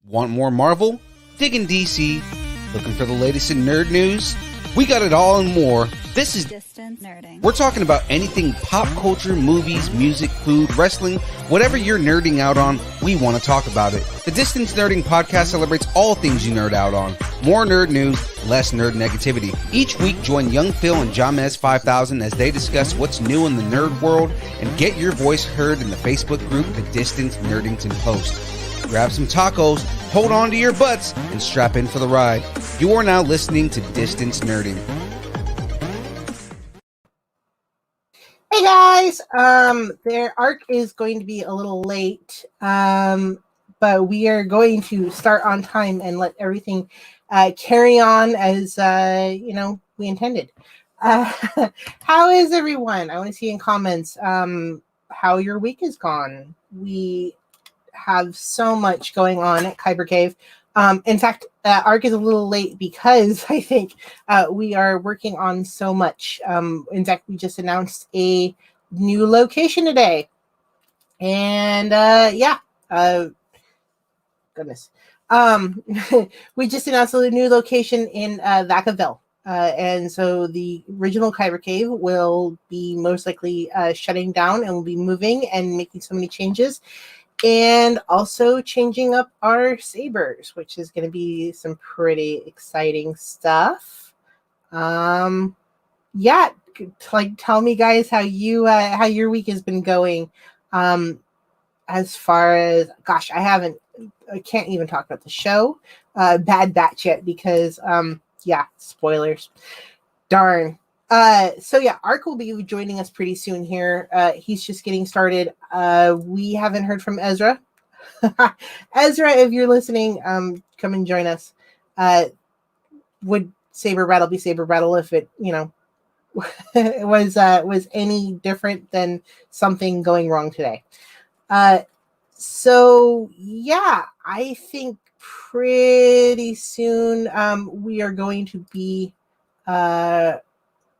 Want more Marvel? Digging DC? Looking for the latest in nerd news? We got it all and more. This is Distance Nerding. We're talking about anything pop culture, movies, music, food, wrestling, whatever you're nerding out on, we want to talk about it. The Distance Nerding podcast celebrates all things you nerd out on. More nerd news, less nerd negativity. Each week, join young Phil and John Mez 5000 as they discuss what's new in the nerd world and get your voice heard in the Facebook group, The Distance Nerdington Post. Grab some tacos, hold on to your butts, and strap in for the ride. You are now listening to Distance Nerding. Hey guys, their arc is going to be a little late, but we are going to start on time and let everything carry on as we intended. How is everyone? I want to see in comments how your week has gone. We have so much going on at Kyber Cave. In fact, ARC is a little late because I think we are working on so much. In fact, we just announced a new location today. And goodness. We just announced a new location in Vacaville. And so the original Kyber Cave will be most likely shutting down and will be moving and making so many changes. And also changing up our sabers, which is going to be some pretty exciting stuff. Tell me, guys, how your week has been going. As far as, I can't even talk about the show, Bad Batch yet because, spoilers. Darn. Ark will be joining us pretty soon here. He's just getting started. We haven't heard from Ezra. Ezra, if you're listening, come and join us. Would Saber Rattle be Saber Rattle if it, was any different than something going wrong today? I think pretty soon we are going to be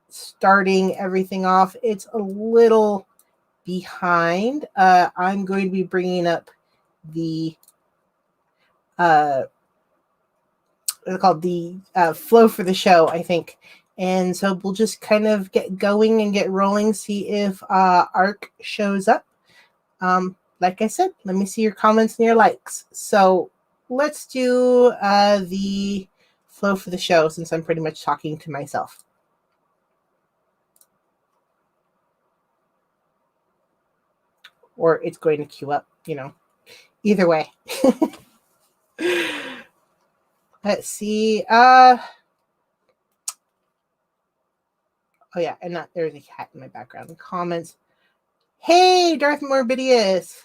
starting everything off. It's a little behind. I'm going to be bringing up the flow for the show, I think. And so we'll just kind of get going and get rolling, see if ARC shows up. Like I said, let me see your comments and your likes. So let's do the flow for the show since I'm pretty much talking to myself. Or it's going to queue up, either way. Let's see. There's a cat in my background. Comments. Hey, Darth Morbidius.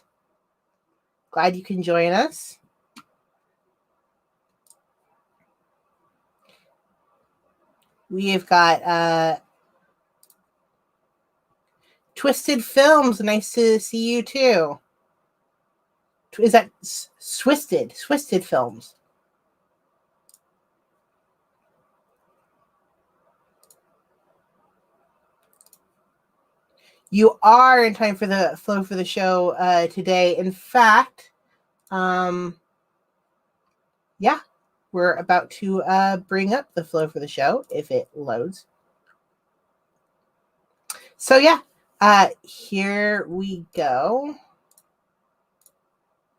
Glad you can join us. We have got Twisted Films, nice to see you too. Is that Twisted Films? You are in time for the flow for the show today. In fact, we're about to bring up the flow for the show if it loads. So here we go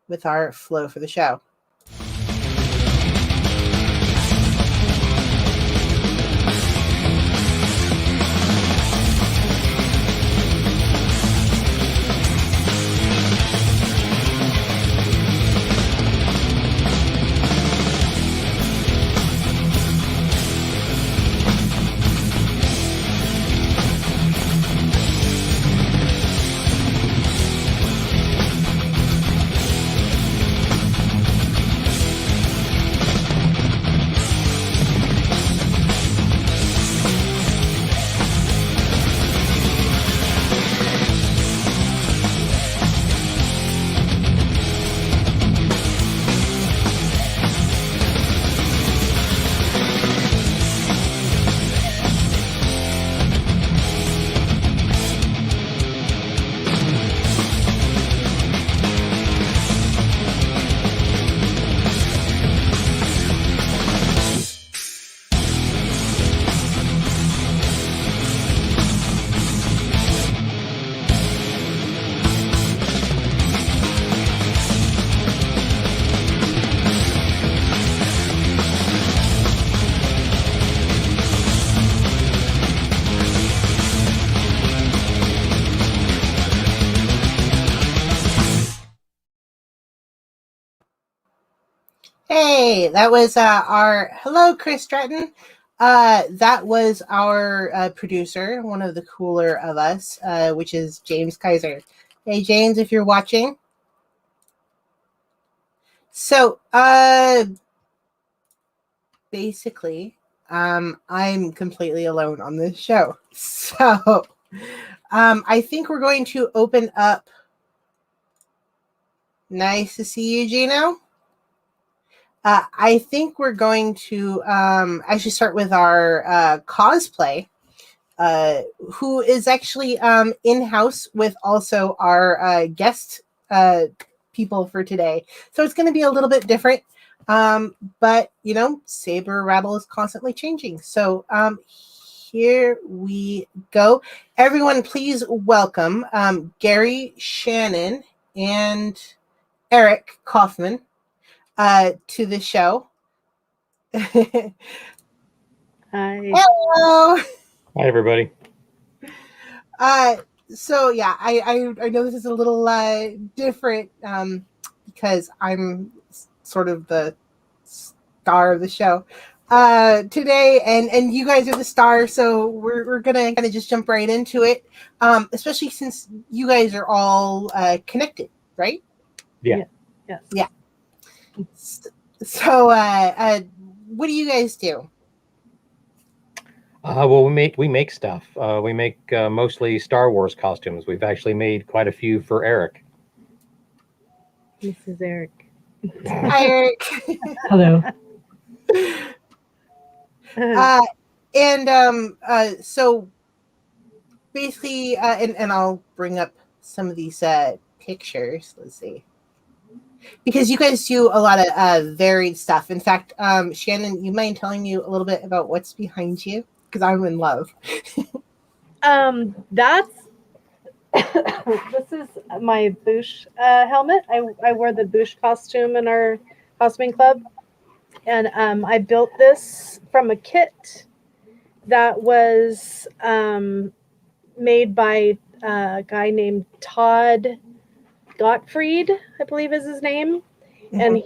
with our flow for the show. Hey, that was our hello, Chris Stratton. That was our producer, one of the cooler of us, which is James Kyser. Hey, James, if you're watching. So, basically, I'm completely alone on this show. So, I think we're going to open up. Nice to see you, Gino. I think we're going to actually start with our cosplay, who is actually in-house with also our guest people for today. So it's going to be a little bit different. But, Saber Rattle is constantly changing. So here we go. Everyone, please welcome Gary, Shannon, and Eryf Kaufman to the show. Hi. Hello. Hi, everybody. So yeah, I know this is a little different because I'm sort of the star of the show today, and you guys are the star, so we're gonna kind of just jump right into it, especially since you guys are all connected, right? Yeah. Yes. Yeah. So what do you guys do? Well, we make stuff. We make mostly Star Wars costumes. We've actually made quite a few for Eryf. This is Eryf. Hi, Eryf. Hello. So basically, and I'll bring up some of these pictures. Let's see. Because you guys do a lot of varied stuff. In fact, Shannon, you mind telling me a little bit about what's behind you? Because I'm in love. That's this is my Boosh helmet. I wear the Boosh costume in our costuming club, and I built this from a kit that was made by a guy named Todd Gottfried, I believe is his name. Mm-hmm. And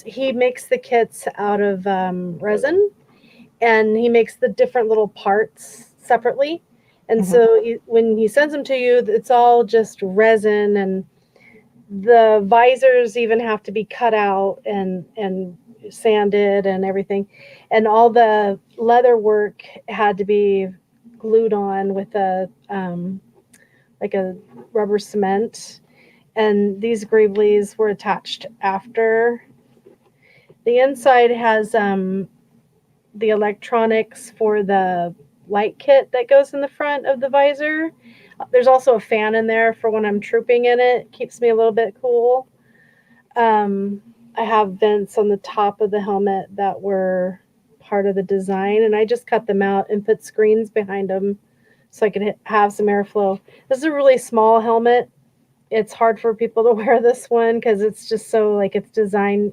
he makes the kits out of resin, and he makes the different little parts separately. And mm-hmm. So when he sends them to you, it's all just resin, and the visors even have to be cut out and sanded and everything. And all the leather work had to be glued on with like a rubber cement. And these greeblies were attached after. The inside has the electronics for the light kit that goes in the front of the visor. There's also a fan in there for when I'm trooping in it. Keeps me a little bit cool. I have vents on the top of the helmet that were part of the design, and I just cut them out and put screens behind them so I could have some airflow. This is a really small helmet. It's hard for people to wear this one because it's just so it's designed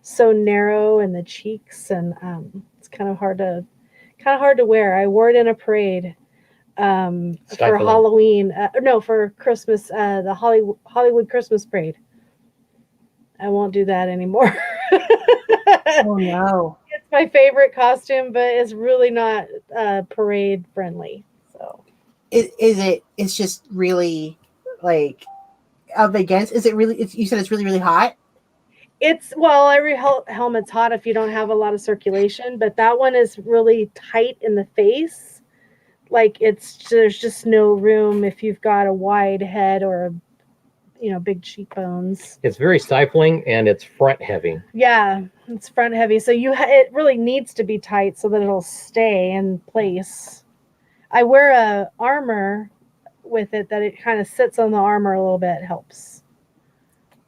so narrow in the cheeks, and it's kind of hard to wear. I wore it in a parade for Halloween. For Christmas, the Hollywood Christmas parade. I won't do that anymore. Oh no! It's my favorite costume, but it's really not parade friendly. So, it's just really up against. Is it really? You said it's really, really hot. Every helmet's hot if you don't have a lot of circulation, but that one is really tight in the face. There's just no room if you've got a wide head or big cheekbones. It's very stifling, and it's front heavy. Yeah, it's front heavy, so it really needs to be tight so that it'll stay in place. I wear a armor with it that it kind of sits on the armor a little bit. Helps.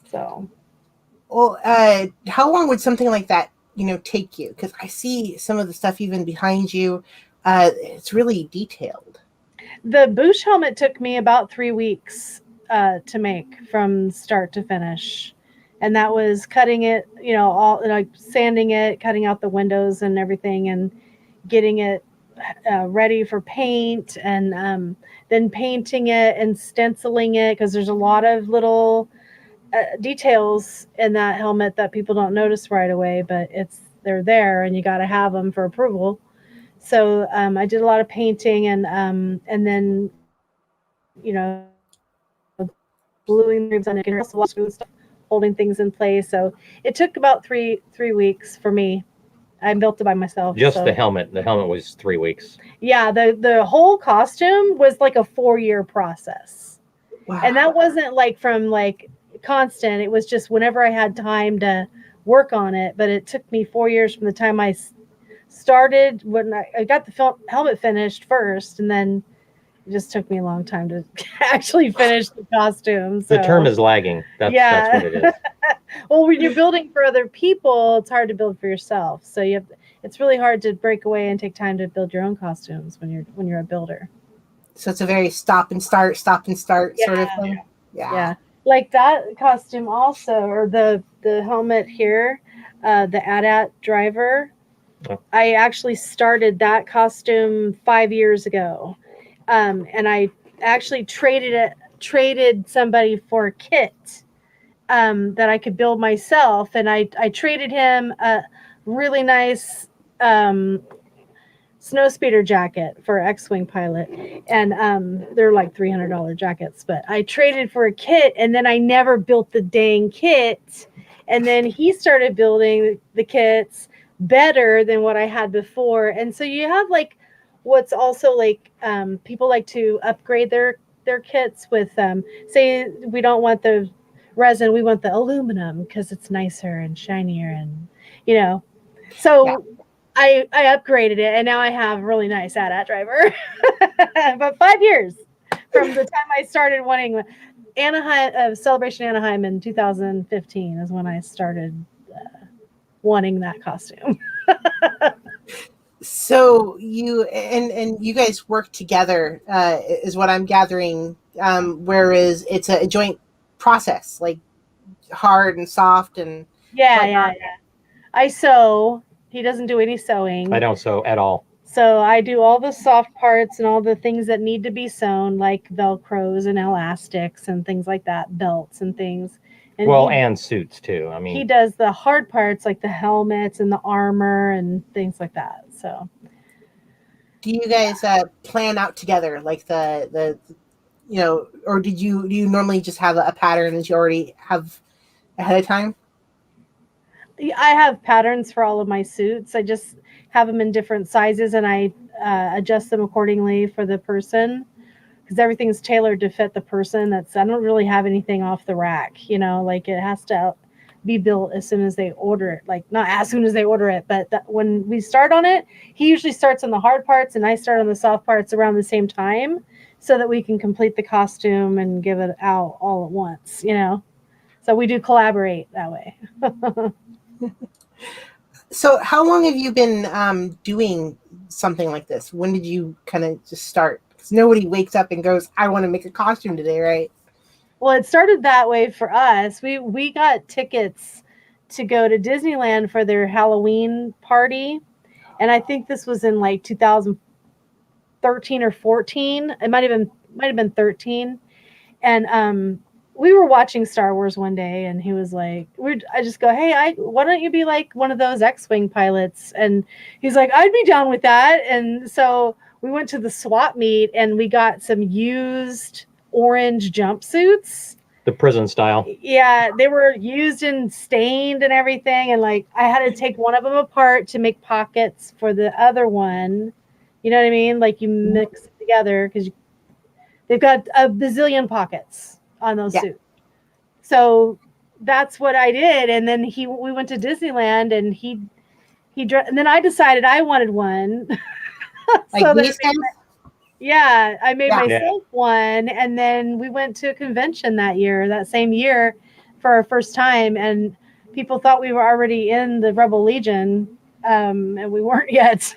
So. Well, how long would something like that, take you? Because I see some of the stuff even behind you. It's really detailed. The Boosh helmet took me about 3 weeks to make from start to finish. And that was cutting it, all sanding it, cutting out the windows and everything, and getting it ready for paint, and then painting it and stenciling it, because there's a lot of little details in that helmet that people don't notice right away, but they're there, and you got to have them for approval. So I did a lot of painting, and then gluing the ribs on it, and also stuff, holding things in place. So it took about three weeks for me. I built it by myself. Just so. the helmet. The helmet was 3 weeks. Yeah, the whole costume was like a 4-year process. Wow. And that wasn't like from like constant. It was just whenever I had time to work on it. But it took me 4 years from the time I started, when I got the helmet finished first, and then it just took me a long time to actually finish the costume. So. The term is lagging. That's what it is. Well, when you're building for other people, it's hard to build for yourself. So it's really hard to break away and take time to build your own costumes when you're a builder. So it's a very stop and start sort of thing. Yeah. Like that costume also, or the helmet here, the AT-AT driver. Oh. I actually started that costume 5 years ago. And I actually traded somebody for a kit that I could build myself. And I traded him a really nice snowspeeder jacket for X-Wing pilot. And they're like $300 jackets, but I traded for a kit, and then I never built the dang kit. And then he started building the kits better than what I had before. And so you have like, what's also like, people like to upgrade their kits with, say we don't want the resin, we want the aluminum because it's nicer and shinier, and so yeah. I upgraded it, and now I have a really nice AT-AT driver. But 5 years from the time I started wanting Anaheim, Celebration Anaheim in 2015 is when I started wanting that costume. So you and you guys work together, is what I'm gathering. Whereas it's a joint process, like hard and soft and yeah. I sew. He doesn't do any sewing. I don't sew at all. So I do all the soft parts and all the things that need to be sewn, like Velcros and elastics and things like that, belts and things. And suits too. I mean, he does the hard parts like the helmets and the armor and things like that. So, do you guys plan out together, like the or do you normally just have a pattern that you already have ahead of time? I have patterns for all of my suits. I just have them in different sizes, and I adjust them accordingly for the person, because everything's tailored to fit the person. I don't really have anything off the rack, like it has to be built as soon as they order it. Like not as soon as they order it, but when we start on it, he usually starts on the hard parts and I start on the soft parts around the same time, so that we can complete the costume and give it out all at once, So we do collaborate that way. So how long have you been doing something like this? When did you kind of just start? Because nobody wakes up and goes, I want to make a costume today, right? Well, it started that way for us. We got tickets to go to Disneyland for their Halloween party. And I think this was in like 2013 or 14. It might have been 13. And we were watching Star Wars one day, and he was like, I just go, hey, why don't you be like one of those X-Wing pilots? And he's like, I'd be down with that. And so we went to the swap meet, and we got some used orange jumpsuits. The prison style. Yeah, they were used and stained and everything. And like, I had to take one of them apart to make pockets for the other one. You know what I mean? Like you mix it together, because they've got a bazillion pockets on those suits. So that's what I did. And then we went to Disneyland, and and then I decided I wanted one. Like these guys? Yeah, I made myself one, and then we went to a convention that same year for our first time, and people thought we were already in the Rebel Legion, and we weren't yet.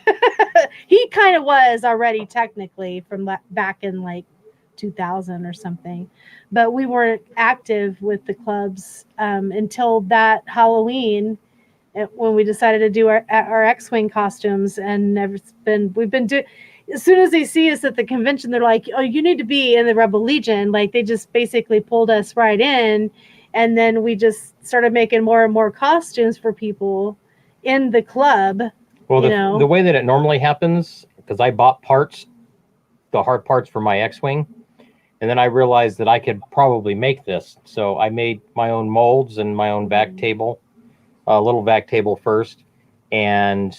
He kind of was already technically from back in like 2000 or something, but we weren't active with the clubs until that Halloween, when we decided to do our X-Wing costumes. And we've been doing. As soon as they see us at the convention, they're like, oh, you need to be in the Rebel Legion. Like they just basically pulled us right in. And then we just started making more and more costumes for people in the club. Well, the way that it normally happens, because I bought parts, the hard parts for my X-Wing, and then I realized that I could probably make this. So I made my own molds and my own vac table, a little vac table first. And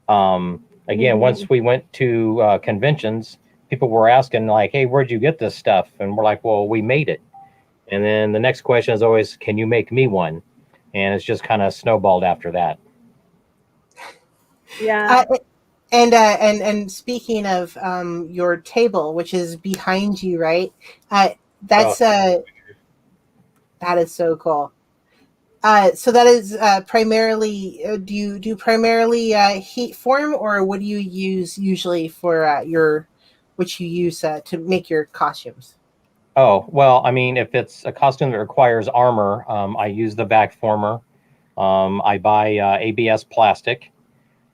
again, once we went to conventions, people were asking like, hey, where'd you get this stuff? And we're like, well, we made it. And then the next question is always, can you make me one? And it's just kind of snowballed after that. Yeah. And speaking of your table, which is behind you, right? That is so cool. So that is primarily. Do you primarily heat form, or what do you use usually for which you use to make your costumes? Oh, well, I mean, if it's a costume that requires armor, I use the vac former. I buy ABS plastic,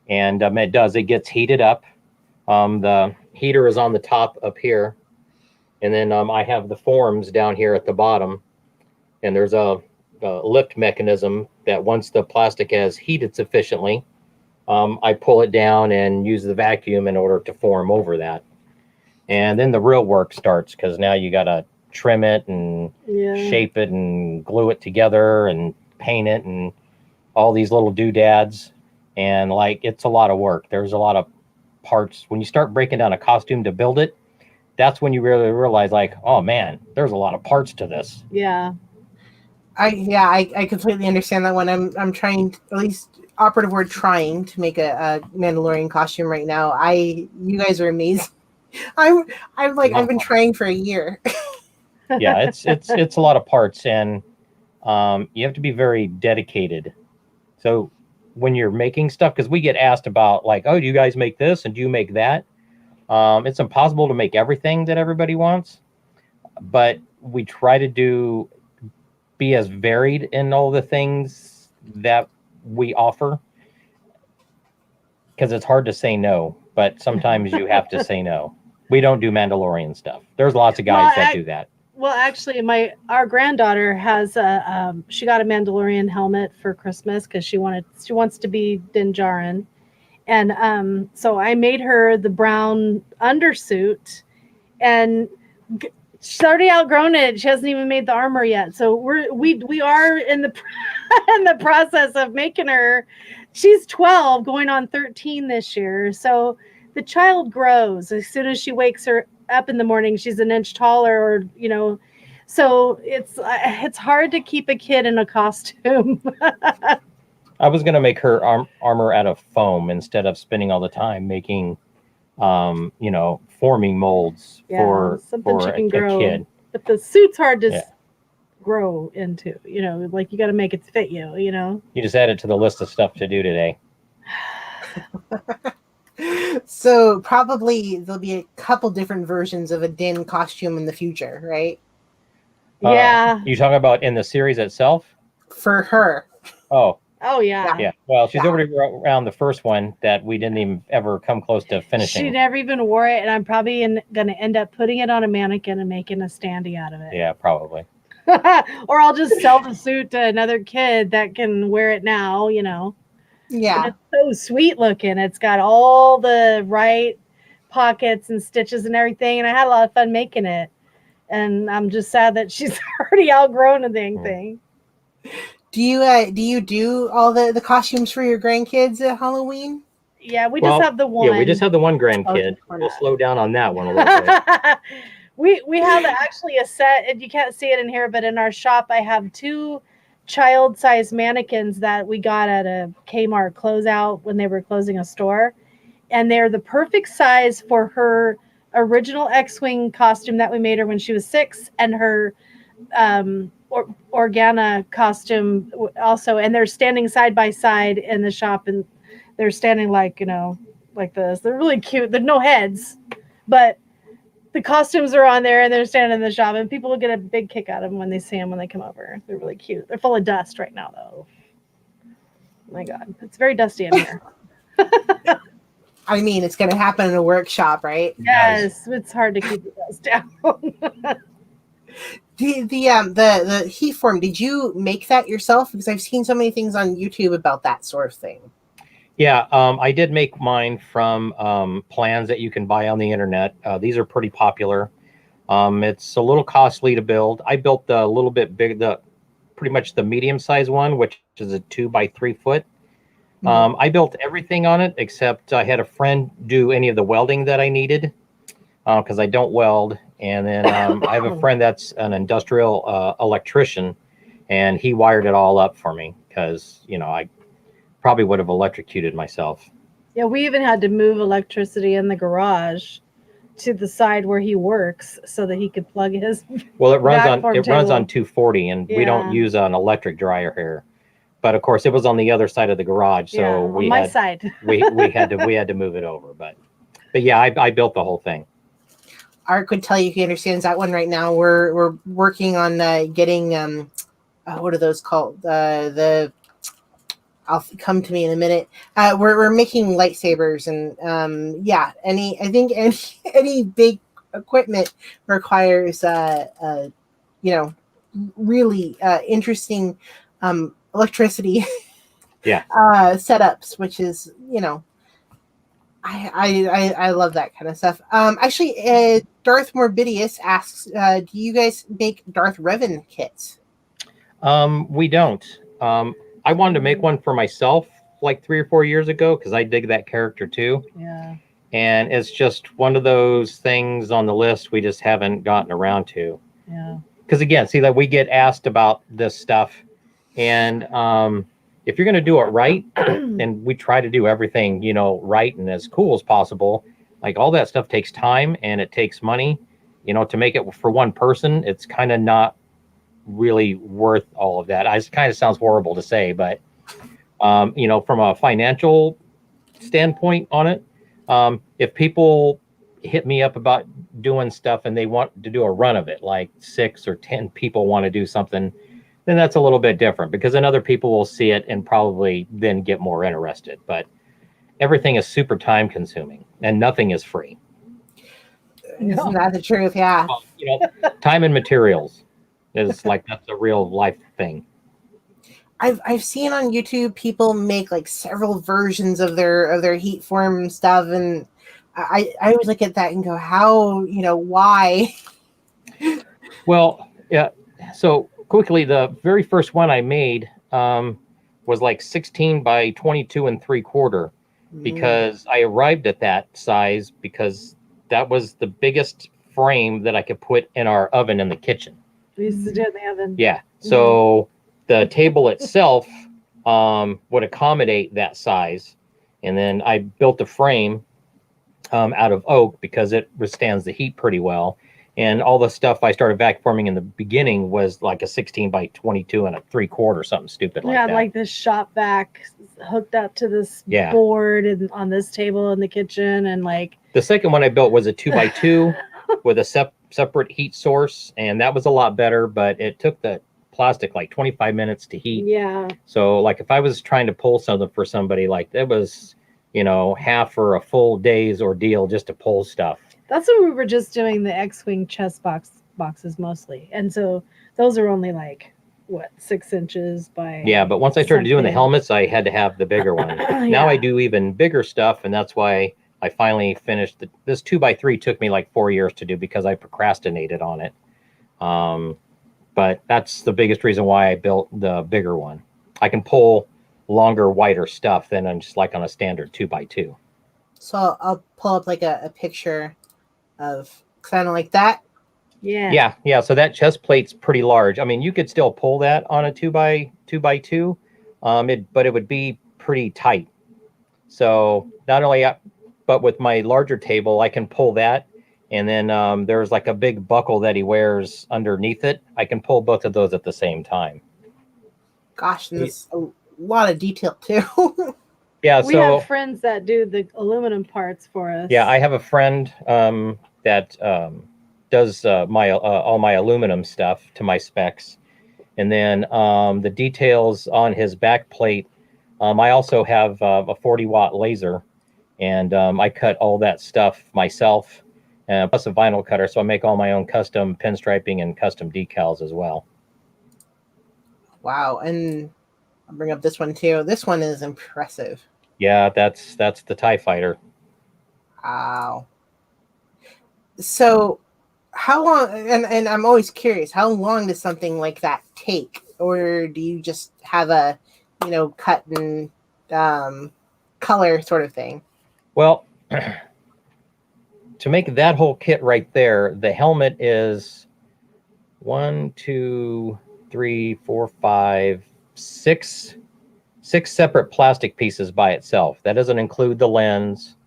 and it gets heated up. The heater is on the top up here, and then I have the forms down here at the bottom, and there's a lift mechanism that once the plastic has heated sufficiently, I pull it down and use the vacuum in order to form over that. And then the real work starts, because now you got to trim it and shape it and glue it together and paint it and all these little doodads. And like, it's a lot of work. There's a lot of parts. When you start breaking down a costume to build it, that's when you really realize like, oh man, there's a lot of parts to this. Yeah. I completely understand that one. I'm trying, at least operative word, trying to make a Mandalorian costume right now. You guys are amazing. I'm like, I've been trying for a year. Yeah, it's a lot of parts, and you have to be very dedicated. So when you're making stuff, because we get asked about like, oh, do you guys make this and do you make that? It's impossible to make everything that everybody wants, but we try to be as varied in all the things that we offer, because it's hard to say no, but sometimes you have to say no. We don't do Mandalorian stuff. There's lots of guys that do that. Well, actually, our granddaughter has she got a Mandalorian helmet for Christmas because she wants to be Din Djarin, and so I made her the brown undersuit, and she's already outgrown it. She hasn't even made the armor yet. So we are in the in the process of making her. She's 12, going on 13 this year. So the child grows. As soon as she wakes her up in the morning, she's an inch taller, or so it's hard to keep a kid in a costume. I was going to make her armor out of foam instead of spending all the time making forming molds for a kid. But the suit's hard to grow into, like you got to make it fit you. You just add it to the list of stuff to do today. So probably there'll be a couple different versions of a Din costume in the future, right? Yeah. You talking about in the series itself? For her. Oh yeah. Yeah. Well, she's already around the first one that we didn't even ever come close to finishing. She never even wore it, and I'm probably going to end up putting it on a mannequin and making a standee out of it. Yeah, probably. Or I'll just sell the suit to another kid that can wear it now, Yeah. And it's so sweet looking. It's got all the right pockets and stitches and everything, and I had a lot of fun making it. And I'm just sad that she's already outgrown the dang thing. Do you do all the costumes for your grandkids at Halloween? Yeah, we just have the one. Yeah, we just have the one grandkid. We'll slow down on that one a little bit. We have actually a set, and you can't see it in here, but in our shop I have 2 child-sized mannequins that we got at a Kmart closeout when they were closing a store, and they're the perfect size for her original X-Wing costume that we made her when she was 6, and her Organa costume also, and they're standing side by side in the shop, and they're standing like like this. They're really cute. They're no heads, but the costumes are on there, and they're standing in the shop, and people will get a big kick out of them when they see them when they come over. They're really cute. They're full of dust right now, though. Oh my God, it's very dusty in here. I mean, it's going to happen in a workshop, right? Yes, it's hard to keep the dust down. The heat form, did you make that yourself? Because I've seen so many things on YouTube about that sort of thing. Yeah, I did make mine from plans that you can buy on the internet. These are pretty popular. It's a little costly to build. I built the little bit big, pretty much the medium size one, which is a 2 by 3 foot. I built everything on it except I had a friend do any of the welding that I needed because I don't weld. And then I have a friend that's an industrial electrician, and he wired it all up for me because, you know, I probably would have electrocuted myself. Yeah, we even had to move electricity in the garage to the side where he works so that he could plug his. Well, it runs on Backform runs table. on 240, and we don't Yeah. use an electric dryer here. But of course, it was on the other side of the garage, so on we my had side. we had to move it over. But yeah, I built the whole thing. Ark would tell you he understands that one right now. We're working on getting what are those called? The I'll come to me in a minute. We're making lightsabers, and yeah, any big equipment requires you know, really interesting electricity Yeah. setups, which is, you know, I love that kind of stuff. Actually, Darth Morbidius asks, do you guys make Darth Revan kits? We don't. I wanted to make one for myself like 3 or 4 years ago because I dig that character too. Yeah. And it's just one of those things on the list we just haven't gotten around to. Yeah. Because again, see that we get asked about this stuff, and if you're going to do it right, and we try to do everything, you know, right and as cool as possible, like all that stuff takes time and it takes money, you know, to make it for one person. It's kind of not really worth all of that. It kind of sounds horrible to say, but you know, from a financial standpoint on it, if people hit me up about doing stuff and they want to do a run of it, like 6 or 10 people want to do something, then that's a little bit different because then other people will see it and probably then get more interested. But everything is super time consuming and nothing is free. Isn't that the truth? Yeah. You know, time and materials is like, that's a real life thing. I've seen on YouTube people make like several versions of their heat form stuff, and I always look at that and go, how, you know, why? Well, yeah. So quickly, the very first one I made was like 16 by 22 and 3/4 because I arrived at that size because that was the biggest frame that I could put in our oven in the kitchen. We used to do it in the oven. Yeah. So the table itself would accommodate that size. And then I built a frame out of oak because it withstands the heat pretty well. And all the stuff I started vacuuming in the beginning was like a 16 by 22 and a 3/4, something stupid like We had that. like this shop vac hooked up to this board and on this table in the kitchen, and like the second one I built was a 2 by 2 with a separate heat source, and that was a lot better, but it took the plastic like 25 minutes to heat. Yeah. So like if I was trying to pull something for somebody, like it was, you know, half or a full day's ordeal just to pull stuff. That's when we were just doing the X-Wing chest boxes mostly. And so those are only like, what, 6 inches by... Yeah, but once I started doing the helmets, I had to have the bigger one. Now I do even bigger stuff, and that's why I finally finished. This 2 by 3 took me like 4 years to do because I procrastinated on it. But that's the biggest reason why I built the bigger one. I can pull longer, wider stuff than I'm just like on a standard 2 by 2. So I'll pull up like a picture of kind of like that. Yeah. Yeah. So that chest plate's pretty large. I mean, you could still pull that on a 2 by 2, but it would be pretty tight. So not only, but with my larger table, I can pull that. And then there's like a big buckle that he wears underneath it. I can pull both of those at the same time. Gosh, and there's a lot of detail too. Yeah, we have friends that do the aluminum parts for us. Yeah, I have a friend that does all my aluminum stuff to my specs. And then the details on his back plate, I also have a 40-watt laser. And I cut all that stuff myself. plus a vinyl cutter. So I make all my own custom pinstriping and custom decals as well. Wow. And I'll bring up this one too. This one is impressive. Yeah, that's the TIE Fighter. Wow. So how long, and I'm always curious, how long does something like that take? Or do you just have a, cut and color sort of thing? Well, to make that whole kit right there, the helmet is 1, 2, 3, 4, 5, 6 separate plastic pieces by itself. That doesn't include the lens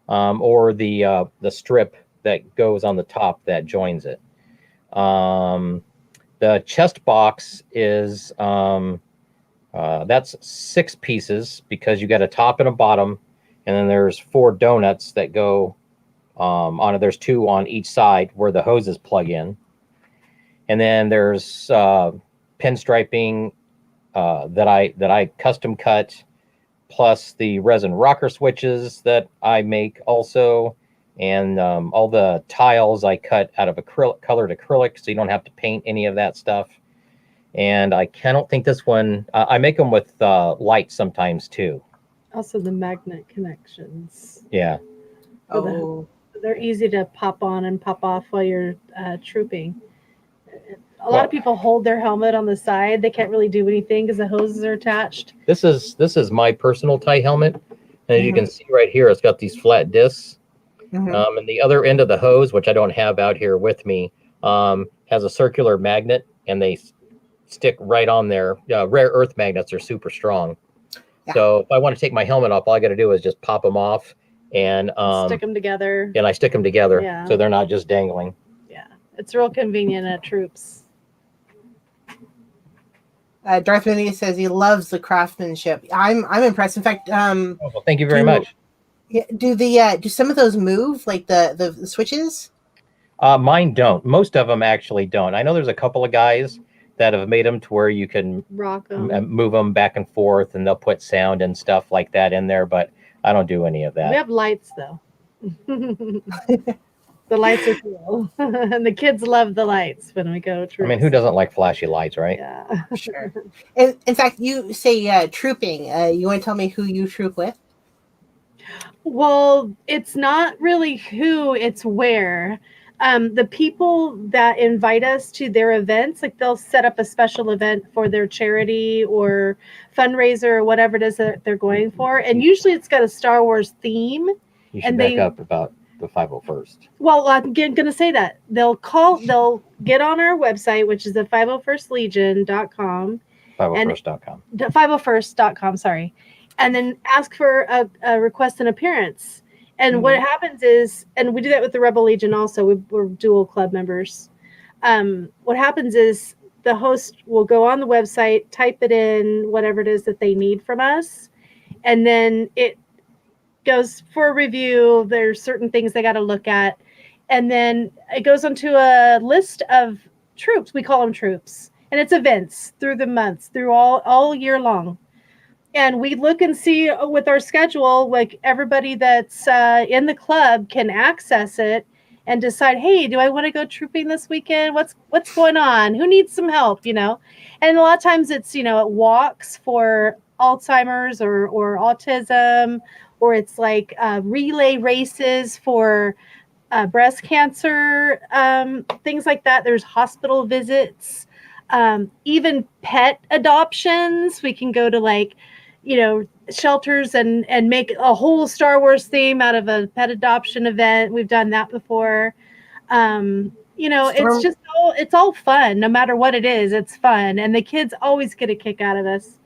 or the strip that goes on the top that joins it. The chest box is that's 6 pieces because you got a top and a bottom, and then there's 4 donuts that go on it. There's 2 on each side where the hoses plug in, and then there's pinstriping that I custom cut, plus the resin rocker switches that I make also, and all the tiles I cut out of colored acrylic, so you don't have to paint any of that stuff. And I don't think this one, I make them with lights sometimes too. Also the magnet connections. Yeah. They're easy to pop on and pop off while you're trooping. A lot of people hold their helmet on the side. They can't really do anything because the hoses are attached. This is my personal TIE helmet. And as you can see right here, it's got these flat discs. And the other end of the hose, which I don't have out here with me, has a circular magnet, and they stick right on there. Rare earth magnets are super strong. Yeah. So if I want to take my helmet off, all I got to do is just pop them off and stick them together. And I stick them together, so they're not just dangling. Yeah, it's real convenient at troops. Darth Mooney says he loves the craftsmanship. I'm impressed. In fact, well, thank you very much. Do some of those move, like the switches? Mine don't. Most of them actually don't. I know there's a couple of guys that have made them to where you can rock them, move them back and forth, and they'll put sound and stuff like that in there, but I don't do any of that. We have lights though. The lights are cool. And the kids love the lights when we go troops. I mean, who doesn't like flashy lights, right? Yeah. Sure. In fact, you say trooping. You want to tell me who you troop with? Well, it's not really who, it's where. The people that invite us to their events, like they'll set up a special event for their charity or fundraiser or whatever it is that they're going for. And usually it's got a Star Wars theme. You should back up about the 501st. Well, I'm going to say that. They'll get on our website, which is the 501stlegion.com. 501st.com. 501st.com, sorry. And then ask for a request an appearance. And what happens is, and we do that with the Rebel Legion also, we're dual club members. What happens is the host will go on the website, type it in, whatever it is that they need from us, and then it goes for a review. There's certain things they got to look at, and then it goes onto a list of troops. We call them troops, and it's events through the months, through all year long. And we look and see with our schedule, like everybody that's in the club can access it and decide, hey, do I want to go trooping this weekend? What's going on? Who needs some help? And a lot of times it's, walks for Alzheimer's or autism, or it's like relay races for breast cancer, things like that. There's hospital visits, even pet adoptions. We can go to shelters and make a whole Star Wars theme out of a pet adoption event. We've done that before. It's all fun. No matter what it is, it's fun. And the kids always get a kick out of us.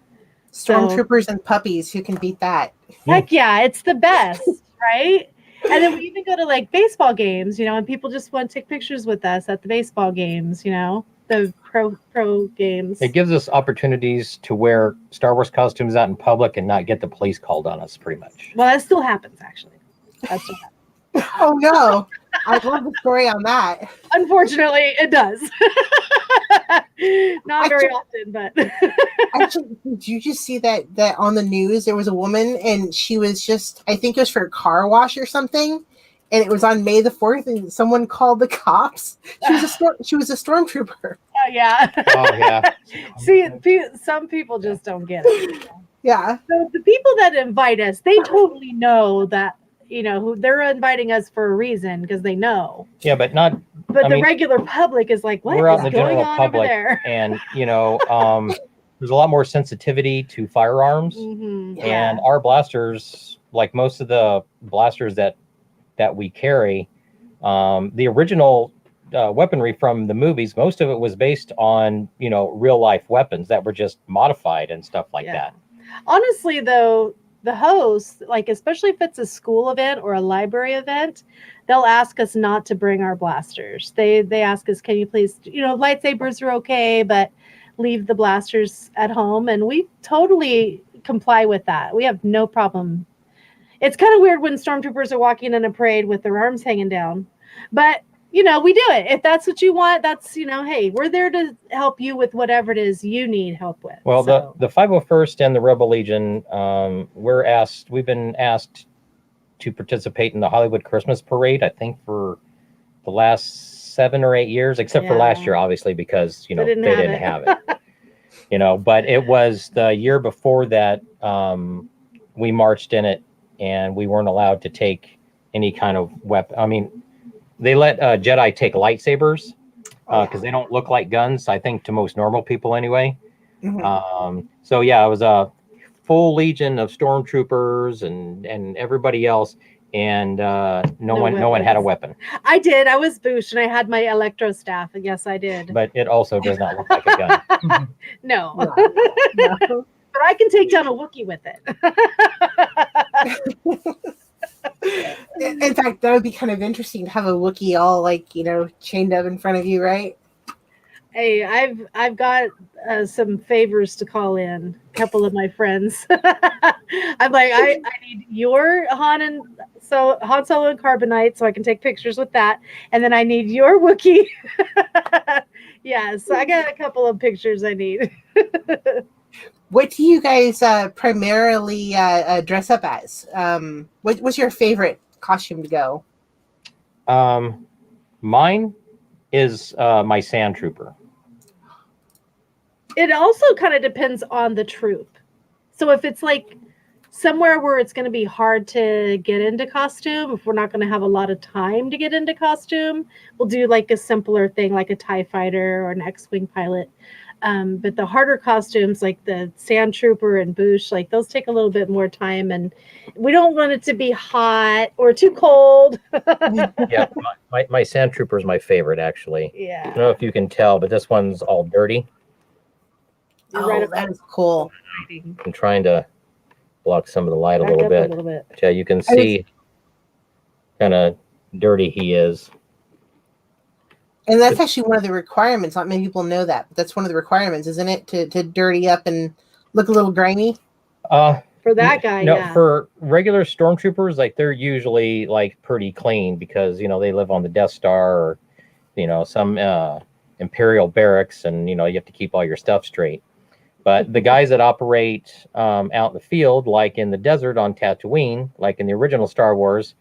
Stormtroopers and puppies, who can beat that? Heck yeah, it's the best, right? And then we even go to baseball games, and people just want to take pictures with us at the baseball games, the pro games. It gives us opportunities to wear Star Wars costumes out in public and not get the police called on us, pretty much. Well, that still happens, actually. That still happens. Oh no, I love the story on that. Unfortunately, it does. Not very often, but actually, did you just see that on the news? There was a woman, and she was just, I think it was for a car wash or something, and it was on May the 4th, and someone called the cops. She was a stormtrooper. Oh yeah. Oh yeah. See, some people just don't get it. Yeah. So the people that invite us, they totally know that, who they're inviting us for a reason because they know. Yeah, but not. But I the mean, regular public is like, what we're out is in the going general on public, over there? and there's a lot more sensitivity to firearms, Mm-hmm. and our blasters, like most of the blasters that we carry, the original weaponry from the movies, most of it was based on real life weapons that were just modified and stuff like that. Honestly, though, the host, like especially if it's a school event or a library event, they'll ask us not to bring our blasters. They ask us, can you please, lightsabers are okay, but leave the blasters at home, and we totally comply with that. We have no problem. It's kind of weird when stormtroopers are walking in a parade with their arms hanging down, but we do it. If that's what you want, that's, hey, we're there to help you with whatever it is you need help with. Well, the 501st and the Rebel Legion, we've been asked to participate in the Hollywood Christmas Parade, I think for the last 7 or 8 years, except for last year, obviously, because, they didn't have it. But it was the year before that we marched in it, and we weren't allowed to take any kind of weapon. I mean, they let Jedi take lightsabers because they don't look like guns, I think, to most normal people anyway. Mm-hmm. So yeah, it was a full legion of stormtroopers and everybody else, and no one had a weapon. I did. I was Boosh, and I had my electro staff. Yes, I did. But it also does not look like a gun. No. No. But I can take down a Wookiee with it. In fact, that would be kind of interesting to have a Wookiee all chained up in front of you, right? Hey, I've got some favors to call in. A couple of my friends. I'm like, I need your Han Solo and Carbonite so I can take pictures with that, and then I need your Wookiee. Yeah, so I got a couple of pictures I need. What do you guys primarily dress up as? What's your favorite costume to go? Mine is my Sand Trooper. It also kind of depends on the troop. So if it's like somewhere where it's going to be hard to get into costume, if we're not going to have a lot of time to get into costume, we'll do like a simpler thing like a TIE fighter or an X-Wing pilot. But the harder costumes like the Sand Trooper and Boosh, like those take a little bit more time, and we don't want it to be hot or too cold. Yeah, my Sand Trooper is my favorite, actually. Yeah. I don't know if you can tell, but this one's all dirty. That is cool. I'm trying to block some of the light a little bit. Yeah, you can see kind of dirty he is. And that's actually one of the requirements. Not many people know that, but that's one of the requirements, isn't it? To dirty up and look a little grimy. For that guy, no, yeah. For regular stormtroopers, like they're usually like pretty clean because they live on the Death Star or some Imperial barracks, and you have to keep all your stuff straight. But the guys that operate out in the field, like in the desert on Tatooine, like in the original Star Wars,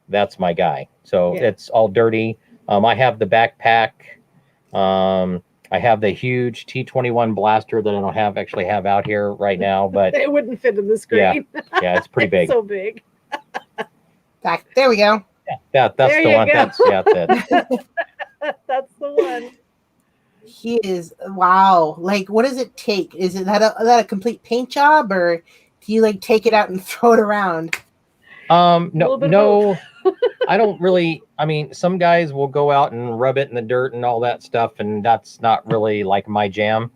that's my guy. So it's all dirty. I have the backpack. I have the huge T-21 blaster that I don't actually have out here right now, but it wouldn't fit in the screen. Yeah, it's pretty big. So big. Back there we go. Yeah, that's there the one. Go. That's the one. He is wow. Like, what does it take? Is that a complete paint job, or do you like take it out and throw it around? No. I don't really. I mean, some guys will go out and rub it in the dirt and all that stuff, and that's not really like my jam.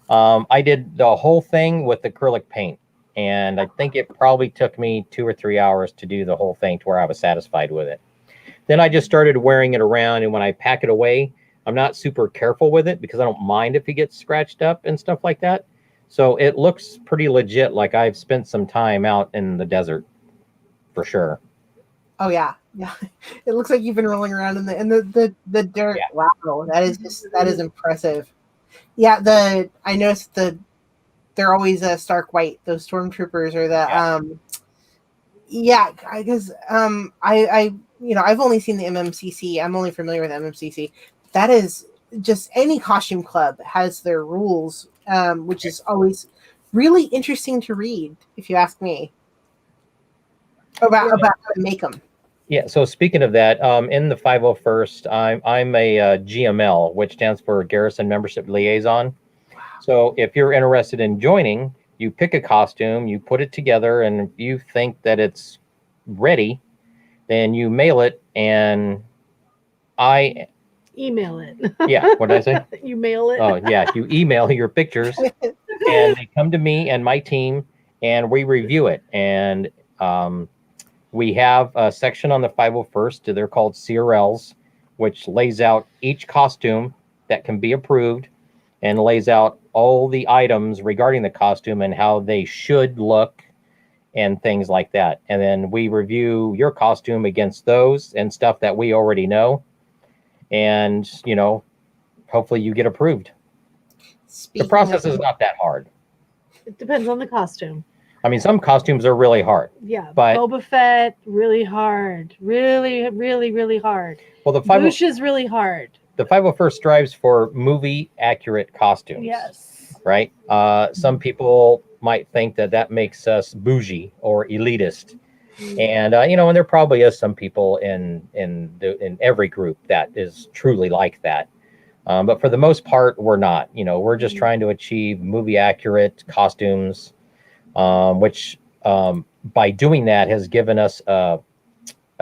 I did the whole thing with acrylic paint, and I think it probably took me 2 or 3 hours to do the whole thing to where I was satisfied with it. Then I just started wearing it around, and when I pack it away, I'm not super careful with it because I don't mind if it gets scratched up and stuff like that. So it looks pretty legit, like I've spent some time out in the desert, for sure. Oh yeah. It looks like you've been rolling around in the dirt. Yeah. Wow, that is impressive. Yeah, I noticed they're always stark white. Those stormtroopers are Yeah, because I I've only seen the MMCC. I'm only familiar with MMCC. That is just any costume club has their rules, which is always really interesting to read, if you ask me, about how to make them. Yeah. So speaking of that, in the 501st, I'm a GML, which stands for Garrison Membership Liaison. So if you're interested in joining, you pick a costume, you put it together, and if you think that it's ready, then you mail it, and I Email it. yeah. What did I say? You mail it. Oh yeah, you email your pictures, and they come to me and my team, and we review it. And we have a section on the 501st. They're called CRLs, which lays out each costume that can be approved and lays out all the items regarding the costume and how they should look and things like that. And then we review your costume against those and stuff that we already know. And, hopefully you get approved. The process is not that hard. It depends on the costume. I mean, some costumes are really hard. Yeah, but Boba Fett, really hard. Really, really, really hard. Well, the Boosh is really hard. The 501st strives for movie accurate costumes. Yes. Right? Some people might think that makes us bougie or elitist. And and there probably is some people in every group that is truly like that. But for the most part, we're not. We're just trying to achieve movie accurate costumes, which by doing that has given us a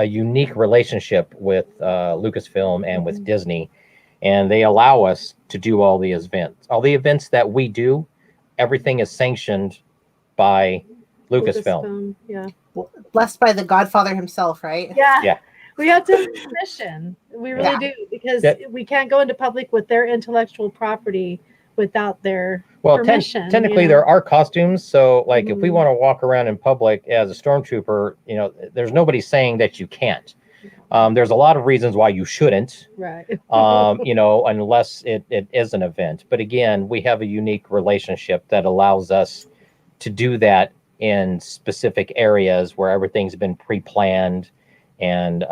unique relationship with Lucasfilm and with Disney, and they allow us to do all the events. All the events that we do, everything is sanctioned by Lucasfilm. Yeah. Blessed by the Godfather himself, right? Yeah. Yeah. We have to have permission. We really do, because we can't go into public with their intellectual property without their permission. Technically, there are costumes. So, like, if we want to walk around in public as a stormtrooper, there's nobody saying that you can't. There's a lot of reasons why you shouldn't. Right. Unless it is an event. But again, we have a unique relationship that allows us to do that in specific areas where everything's been pre-planned and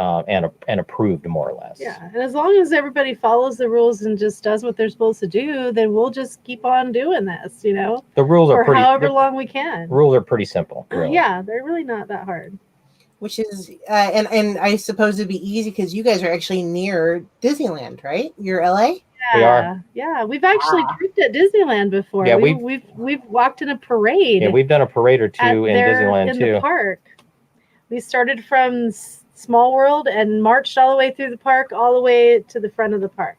approved, more or less. Yeah, and as long as everybody follows the rules and just does what they're supposed to do, then we'll just keep on doing this. The rules are for however long we can. Rules are pretty simple. Really. Yeah, they're really not that hard. Which is and I suppose it'd be easy because you guys are actually near Disneyland, right? You're LA. Yeah, we are. Yeah, we've actually tripped at Disneyland before. Yeah, we've walked in a parade. Yeah, we've done a parade or two in Disneyland too. In the park. We started from Small World and marched all the way through the park, all the way to the front of the park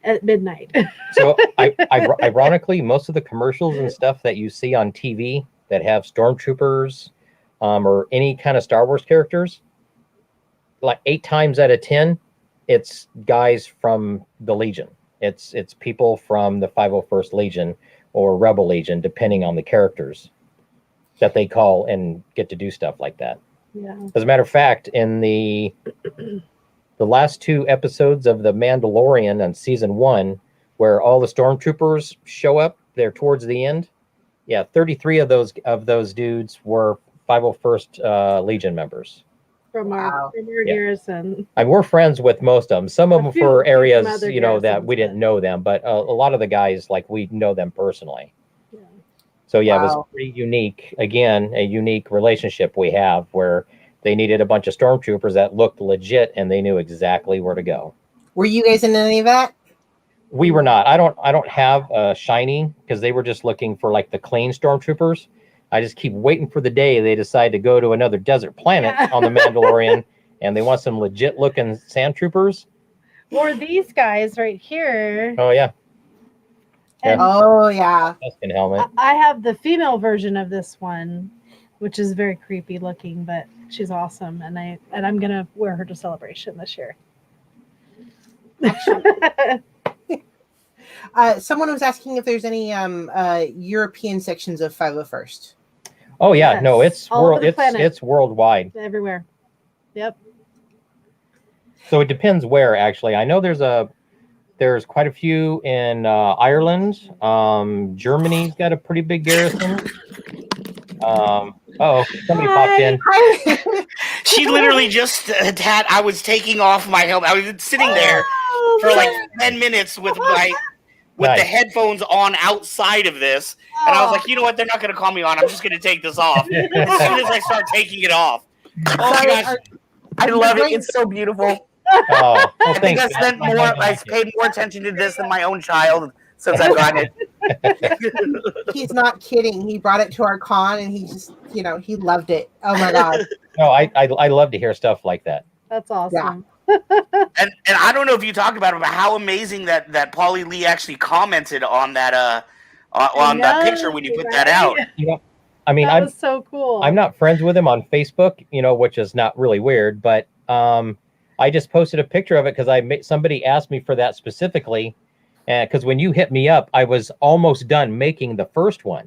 at midnight. So, ironically, most of the commercials and stuff that you see on TV that have stormtroopers or any kind of Star Wars characters, like 8 times out of 10, it's guys from the Legion. It's people from the 501st Legion or Rebel Legion, depending on the characters that they call and get to do stuff like that. Yeah. As a matter of fact, in the last 2 episodes of The Mandalorian on season 1, where all the stormtroopers show up, they're towards the end. Yeah, 33 of those dudes were 501st Legion members. From our garrison. We're friends with most of them. Some of them for areas, that we didn't but know them, but a lot of the guys, like, we know them personally. Yeah. So yeah, it was pretty unique. Again, a unique relationship we have where they needed a bunch of stormtroopers that looked legit and they knew exactly where to go. Were you guys in any of that? We were not. I don't have a shiny because they were just looking for like the clean stormtroopers. I just keep waiting for the day they decide to go to another desert planet on the Mandalorian and they want some legit looking sand troopers. Or these guys right here. Oh yeah. And Tusken helmet. I have the female version of this one, which is very creepy looking, but she's awesome, and I'm gonna wear her to Celebration this year. Someone was asking if there's any European sections of 501st. Oh yeah, Yes. no, it's All over the planet. it's worldwide. Everywhere. Yep. So it depends where, actually. I know there's quite a few in Ireland. Germany's got a pretty big garrison. Somebody popped in. She literally just had. I was taking off my helmet. I was sitting there for like 10 minutes with the headphones on outside of this, and I was like, you know what? They're not going to call me on. I'm just going to take this off as soon as I start taking it off. Oh my gosh, I love it. It's so beautiful. Well, I think I paid more attention to this than my own child since I've gotten it. He's not kidding. He brought it to our con, and he just, he loved it. Oh my god! No, I love to hear stuff like that. That's awesome. And I don't know if you talked about it, but how amazing that Paulie Lee actually commented on that on that picture when you put that out. I mean, that was so cool. I'm not friends with him on Facebook, which is not really weird, but I just posted a picture of it because somebody asked me for that specifically, and because when you hit me up, I was almost done making the first one.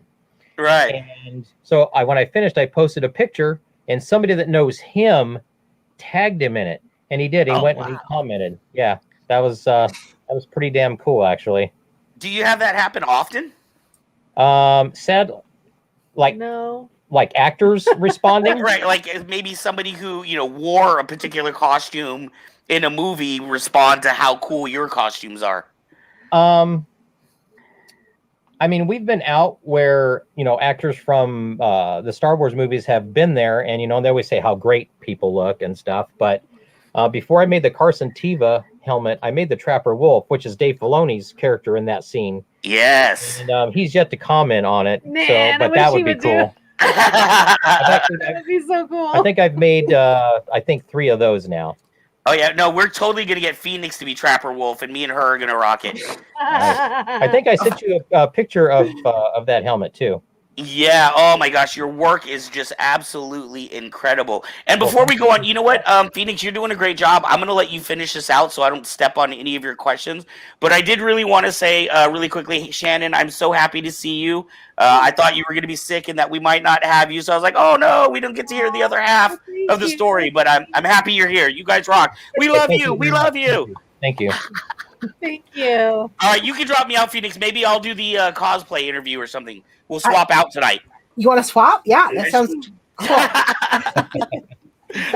Right. And so when I finished, I posted a picture, and somebody that knows him tagged him in it, and he did. He went and he commented. Yeah, that was pretty damn cool, actually. Do you have that happen often? Sad, no. Like actors responding, right? Like maybe somebody who wore a particular costume in a movie respond to how cool your costumes are. I mean, we've been out where actors from the Star Wars movies have been there, and they always say how great people look and stuff. But before I made the Carson Teva helmet, I made the Trapper Wolf, which is Dave Filoni's character in that scene. Yes, and he's yet to comment on it. Man, but that would be cool. That'd be so cool. I think I've made 3 of those now. Oh yeah, no, we're totally gonna get Phoenix to be Trapper Wolf, and me and her are gonna rock it. I think I sent you a picture of that helmet too. Yeah. Oh my gosh, your work is just absolutely incredible. And before we go on, you know what, Phoenix, you're doing a great job. I'm gonna let you finish this out so I don't step on any of your questions. But I did really want to say really quickly, Shannon, I'm so happy to see you. I thought you were gonna be sick and that we might not have you, so I was like, oh no, we don't get to hear the other half of the story. But I'm happy you're here. You guys rock. We love you. We love you. Thank you. Thank you. All right, you can drop me out, Phoenix. Maybe I'll do the cosplay interview or something. We'll swap out tonight. You want to swap? Yeah, that sounds cool. All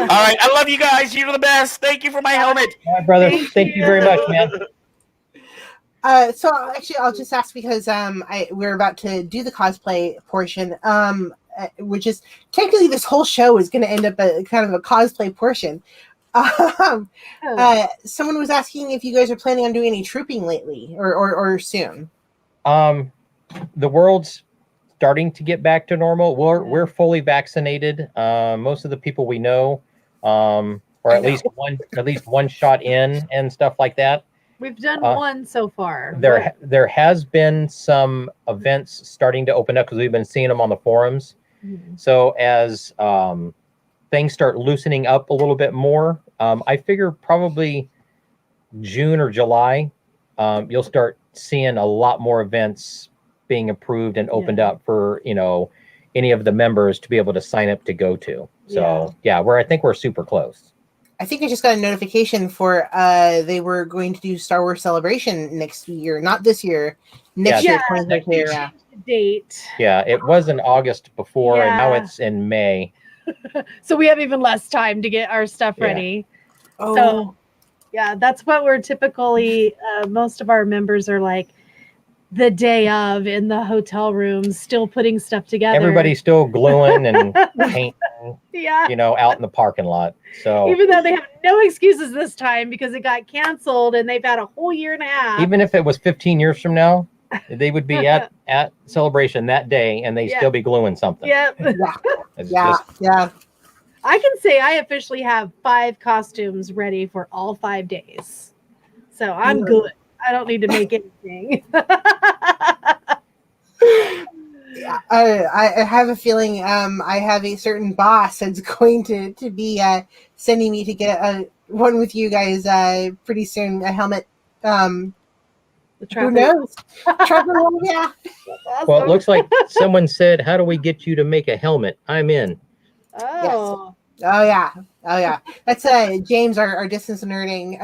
right, I love you guys. You're the best. Thank you for my helmet. All right, brother. Thank you very much, man. So actually, I'll just ask because we're about to do the cosplay portion, which is technically this whole show is going to end up a kind of a cosplay portion. Someone was asking if you guys are planning on doing any trooping lately or soon. The world's starting to get back to normal. We're fully vaccinated. Most of the people we know, or at least one shot in and stuff like that. We've done one so far. There has been some events starting to open up because we've been seeing them on the forums. Mm-hmm. So as things start loosening up a little bit more, I figure probably June or July, you'll start seeing a lot more events being approved and opened up for any of the members to be able to sign up to go to. So I think we're super close. I think I just got a notification for they were going to do Star Wars Celebration next year, not this year. Next year, 2022. Yeah. Date. Yeah, it was in August before, and now it's in May. So we have even less time to get our stuff ready. Oh. So, that's what we're typically. Most of our members are like the day of in the hotel rooms, still putting stuff together. Everybody's still gluing and painting. Out in the parking lot. So even though they have no excuses this time because it got canceled and they've had a whole year and a half. Even if it was 15 years from now, they would be at Celebration that day and they still be gluing something. Yep. Yeah. I can say I officially have 5 costumes ready for all 5 days. So I'm good. I don't need to make anything. I have a feeling I have a certain boss that's going to be sending me to get one with you guys pretty soon, a helmet. Who knows? Yeah. Awesome. Well, it looks like someone said, how do we get you to make a helmet? I'm in. Oh. Yes. Oh yeah. That's James, our distance nerding.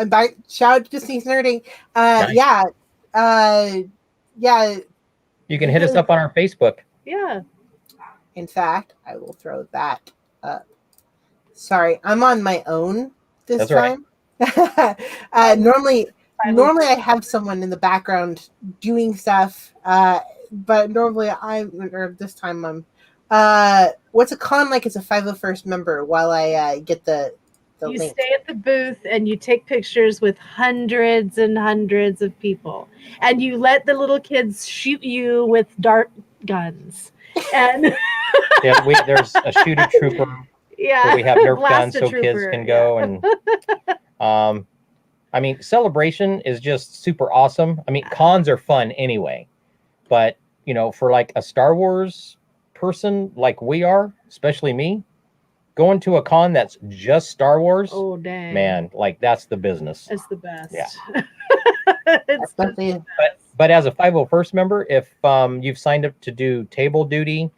Shout out to distance nerding. Nice. Yeah. You can hit us up on our Facebook. Yeah. In fact, I will throw that up. Sorry, I'm on my own this That's all time. Normally I have someone in the background doing stuff, but normally or this time I'm. What's a con like as a 501st member while I get the You link? stay at the booth and you take pictures with hundreds and hundreds of people, and you let the little kids shoot you with dart guns. And Yeah, there's a shooter trooper. yeah, Where we have Nerf guns Blast a so kids trooper, can go and. I mean, Celebration is just super awesome. I mean, cons are fun anyway, but for like a Star Wars person like we are, especially me, going to a con that's just Star Wars, Oh dang, man, like that's the business. it's the best. Yeah. It's the best. But as a 501st member, if you've signed up to do table duty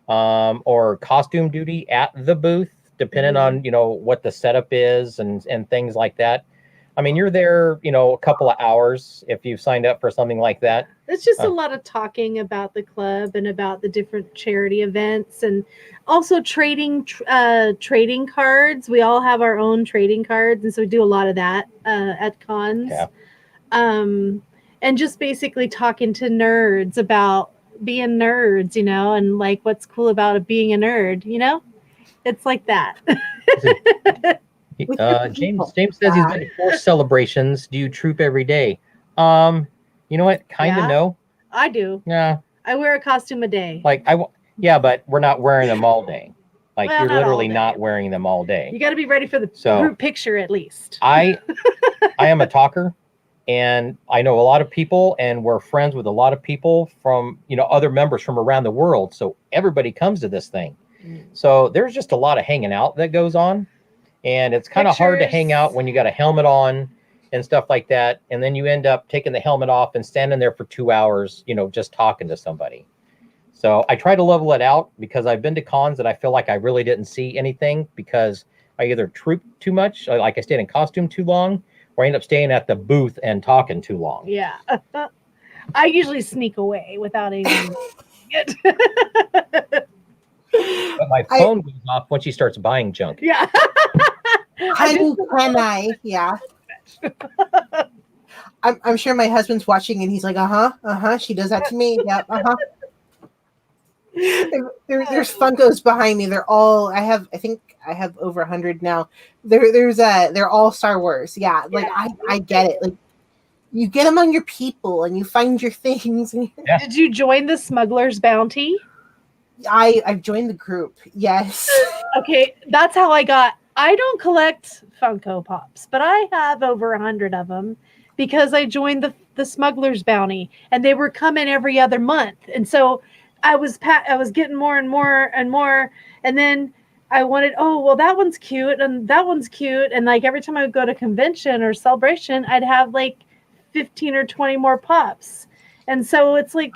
or costume duty at the booth, depending on what the setup is and things like that. I mean, you're there, a couple of hours if you've signed up for something like that. It's just a lot of talking about the club and about the different charity events, and also trading cards. We all have our own trading cards, and so we do a lot of that at cons. Yeah. And just basically talking to nerds about being nerds, and like what's cool about being a nerd, It's like that. James says he's been to 4 celebrations. Do you troop every day? You know what? Kind of no. I do. Yeah. I wear a costume a day. Like yeah, but we're not wearing them all day. Like Well, you're not literally all day. not wearing them all day. You got to be ready for the group picture at least. I am a talker, and I know a lot of people, and we're friends with a lot of people from other members from around the world. So everybody comes to this thing. So there's just a lot of hanging out that goes on. And it's kind of hard to hang out when you got a helmet on and stuff like that. And then you end up taking the helmet off and standing there for 2 hours, just talking to somebody. So I try to level it out because I've been to cons that I feel like I really didn't see anything because I either trooped too much, like I stayed in costume too long, or I end up staying at the booth and talking too long. Yeah. I usually sneak away without even it. But my phone goes off when she starts buying junk. Yeah. Yeah. I'm sure my husband's watching and he's like, she does that to me. Yep, There's Funkos behind me. They're all I think I have over 100 now. They're all Star Wars. Yeah, like I get it. Like you get among your people and you find your things. Yeah. Did you join the Smuggler's Bounty? I've joined the group. Yes. Okay, that's how I don't collect Funko Pops, but I have over 100 of them because I joined the Smuggler's Bounty, and they were coming every other month, and so I was getting more and more and more, and then I wanted, that one's cute and that one's cute, and like every time I would go to convention or celebration, I'd have like 15 or 20 more pops. And so it's like,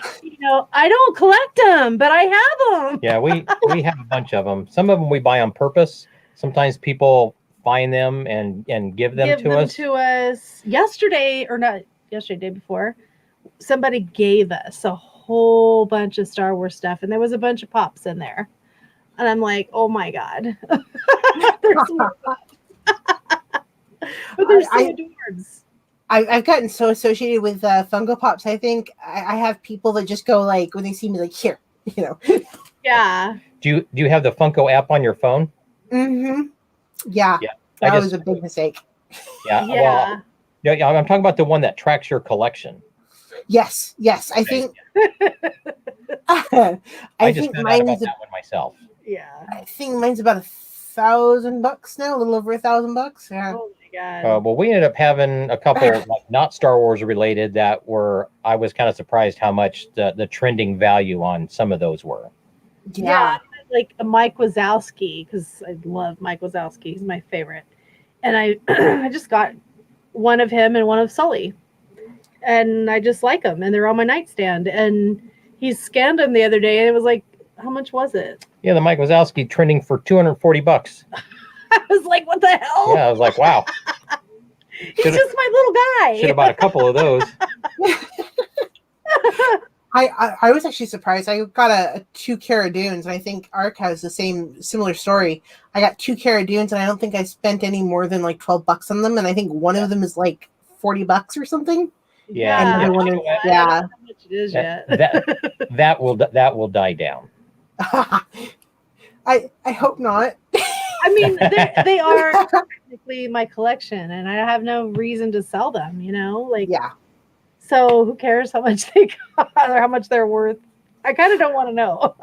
I don't collect them, but I have them. Yeah, we have a bunch of them. Some of them we buy on purpose. Sometimes people find them and give them to us. Yesterday, or not yesterday, day before, somebody gave us a whole bunch of Star Wars stuff, and there was a bunch of pops in there. And I'm like, oh my God. There's more pops. But they're so adorbs. I've gotten so associated with Funko Pops. I think I have people that just go like when they see me like here, Yeah. Do you have the Funko app on your phone? Mm-hmm. Yeah. That was a big mistake. Yeah. Well, yeah. I'm talking about the one that tracks your collection. Yes. I think. I just found out about that one myself. Yeah. I think mine's about $1,000 now, a little over $1,000. Yeah. Oh my God. Well, we ended up having a couple like not Star Wars related that I was kind of surprised how much the trending value on some of those were. Yeah. Like a Mike Wazowski, because I love Mike Wazowski. He's my favorite. And I just got one of him and one of Sully. And I just like them. And they're on my nightstand. And he scanned them the other day. And it was like, how much was it? Yeah, the Mike Wazowski trending for $240. I was like, what the hell? Yeah, I was like, wow. He's just my little guy. Should have bought a couple of those. I was actually surprised. I got a 2 Cara Dunes, and I think Ark has the similar story. I got 2 Cara Dunes, and I don't think I spent any more than like $12 on them, and I think one of them is like $40 or something. Yeah, And the yeah, other one you is know what? I don't know how much it is That, yet. that will die down. I hope not. I mean, they are technically my collection, and I have no reason to sell them. Like Yeah. So who cares how much they cost or how much they're worth? I kind of don't want to know.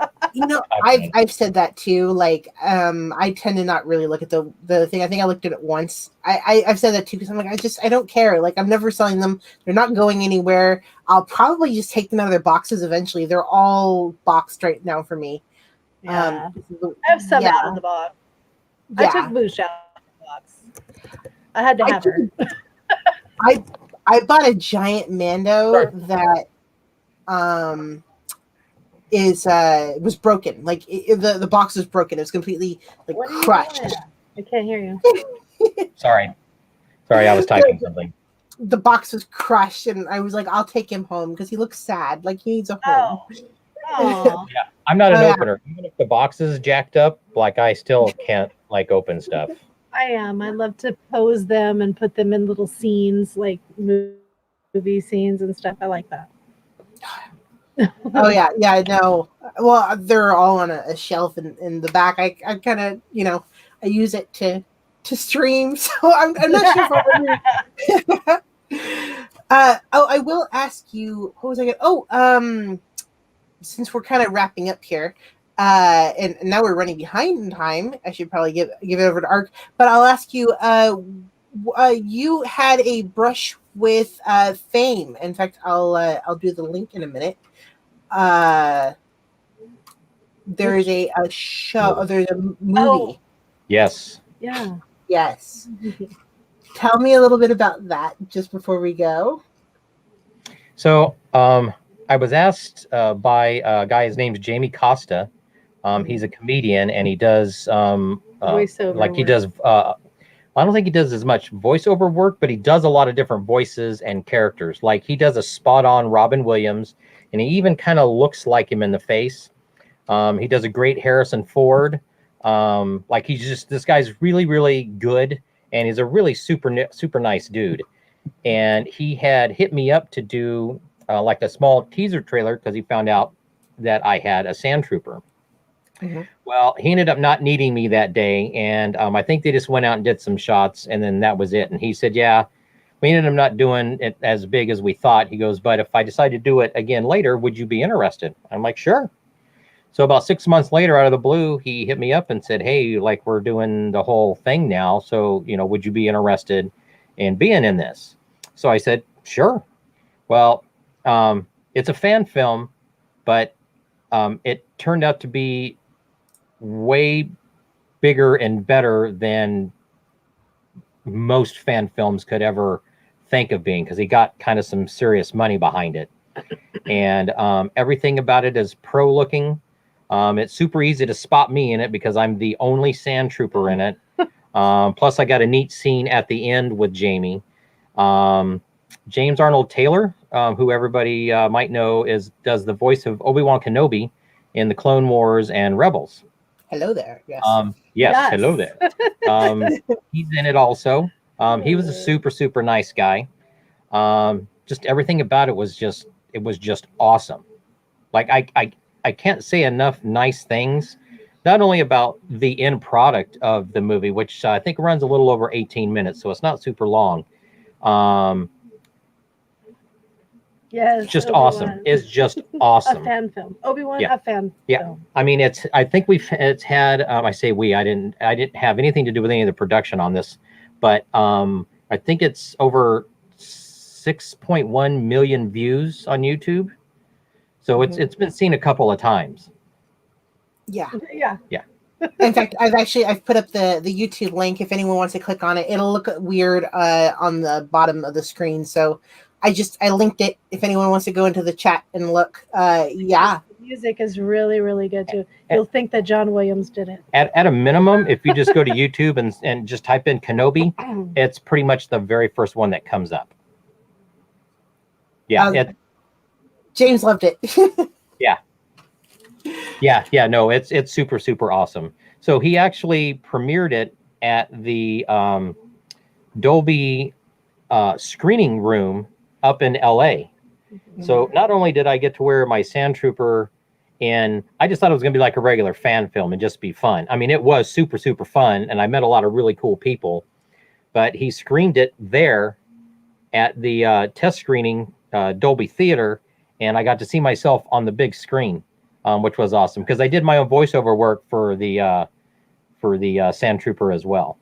I've said that too. Like, I tend to not really look at the thing. I think I looked at it once. I've said that too because I'm like, I don't care. Like, I'm never selling them. They're not going anywhere. I'll probably just take them out of their boxes eventually. They're all boxed right now for me. Yeah. I have some out of the box. Yeah. I took Boosh out of the box. I had to have her. I bought a giant Mando that was broken. Like the box was broken. It was completely like crushed. I can't hear you. Sorry, I was typing something. The box was crushed, and I was like, I'll take him home because he looks sad. Like he needs a home. Oh. Yeah, I'm not an opener. Even if the box is jacked up, like I still can't like open stuff. I am. I love to pose them and put them in little scenes, like movie scenes and stuff. I like that. Oh yeah, I know. Well, they're all on a shelf in the back. I kind of I use it to stream, so I'm not sure if I will ask you. What was I going? Since we're kind of wrapping up here, and now we're running behind in time, I should probably give it over to Ark. But I'll ask you. You had a brush with Fame. In fact, I'll do the link in a minute. There is a show. There's a movie. Oh. Yes. Yeah. Yes. Tell me a little bit about that just before we go. So, I was asked by a guy. His name's Jamie Costa. He's a comedian, and he does voiceover like he work. does. I don't think he does as much voiceover work, but he does a lot of different voices and characters. Like he does a spot on Robin Williams, and he even kind of looks like him in the face. He does a great Harrison Ford. Like this guy's really, really good, and he's a really super nice dude. And he had hit me up to do like a small teaser trailer because he found out that I had a Sand Trooper. Mm-hmm. Well, he ended up not needing me that day, and I think they just went out and did some shots, and then that was it. And he said, yeah, we ended up not doing it as big as we thought. He goes, but if I decide to do it again later, would you be interested? I'm like, sure. So about 6 months later, out of the blue, he hit me up and said, hey, like we're doing the whole thing now, so, would you be interested in being in this? So I said, sure. Well, it's a fan film, but it turned out to be way bigger and better than most fan films could ever think of being, because he got kind of some serious money behind it. And everything about it is pro looking. It's super easy to spot me in it because I'm the only Sand Trooper in it. Plus I got a neat scene at the end with Jamie. James Arnold Taylor, who everybody might know, does the voice of Obi-Wan Kenobi in the Clone Wars and Rebels. Hello there. Yes. Yes. Hello there. He's in it also. He was a super nice guy. Just everything about it was just awesome. Like I can't say enough nice things, not only about the end product of the movie, which I think runs a little over 18 minutes, so it's not super long. Yes, just Obi-Wan. Awesome. It's just awesome. A fan film. Obi-Wan, yeah. A fan film. I mean, I think it's had. I say we. I didn't have anything to do with any of the production on this, but I think it's over 6.1 million views on YouTube. So it's been seen a couple of times. Yeah. In fact, I've put up the YouTube link. If anyone wants to click on it, it'll look weird on the bottom of the screen. So I linked it. If anyone wants to go into the chat and look, The music is really, really good too. You'll think that John Williams did it. At a minimum, if you just go to YouTube and just type in Kenobi, it's pretty much the very first one that comes up. Yeah. James loved it. Yeah. No, it's super, super awesome. So he actually premiered it at the Dolby screening room up in LA. So not only did I get to wear my Sand Trooper, and I just thought it was going to be like a regular fan film and just be fun. I mean, it was super, super fun, and I met a lot of really cool people. But he screened it there at the test screening Dolby Theater, and I got to see myself on the big screen, which was awesome because I did my own voiceover work for the Sand Trooper as well.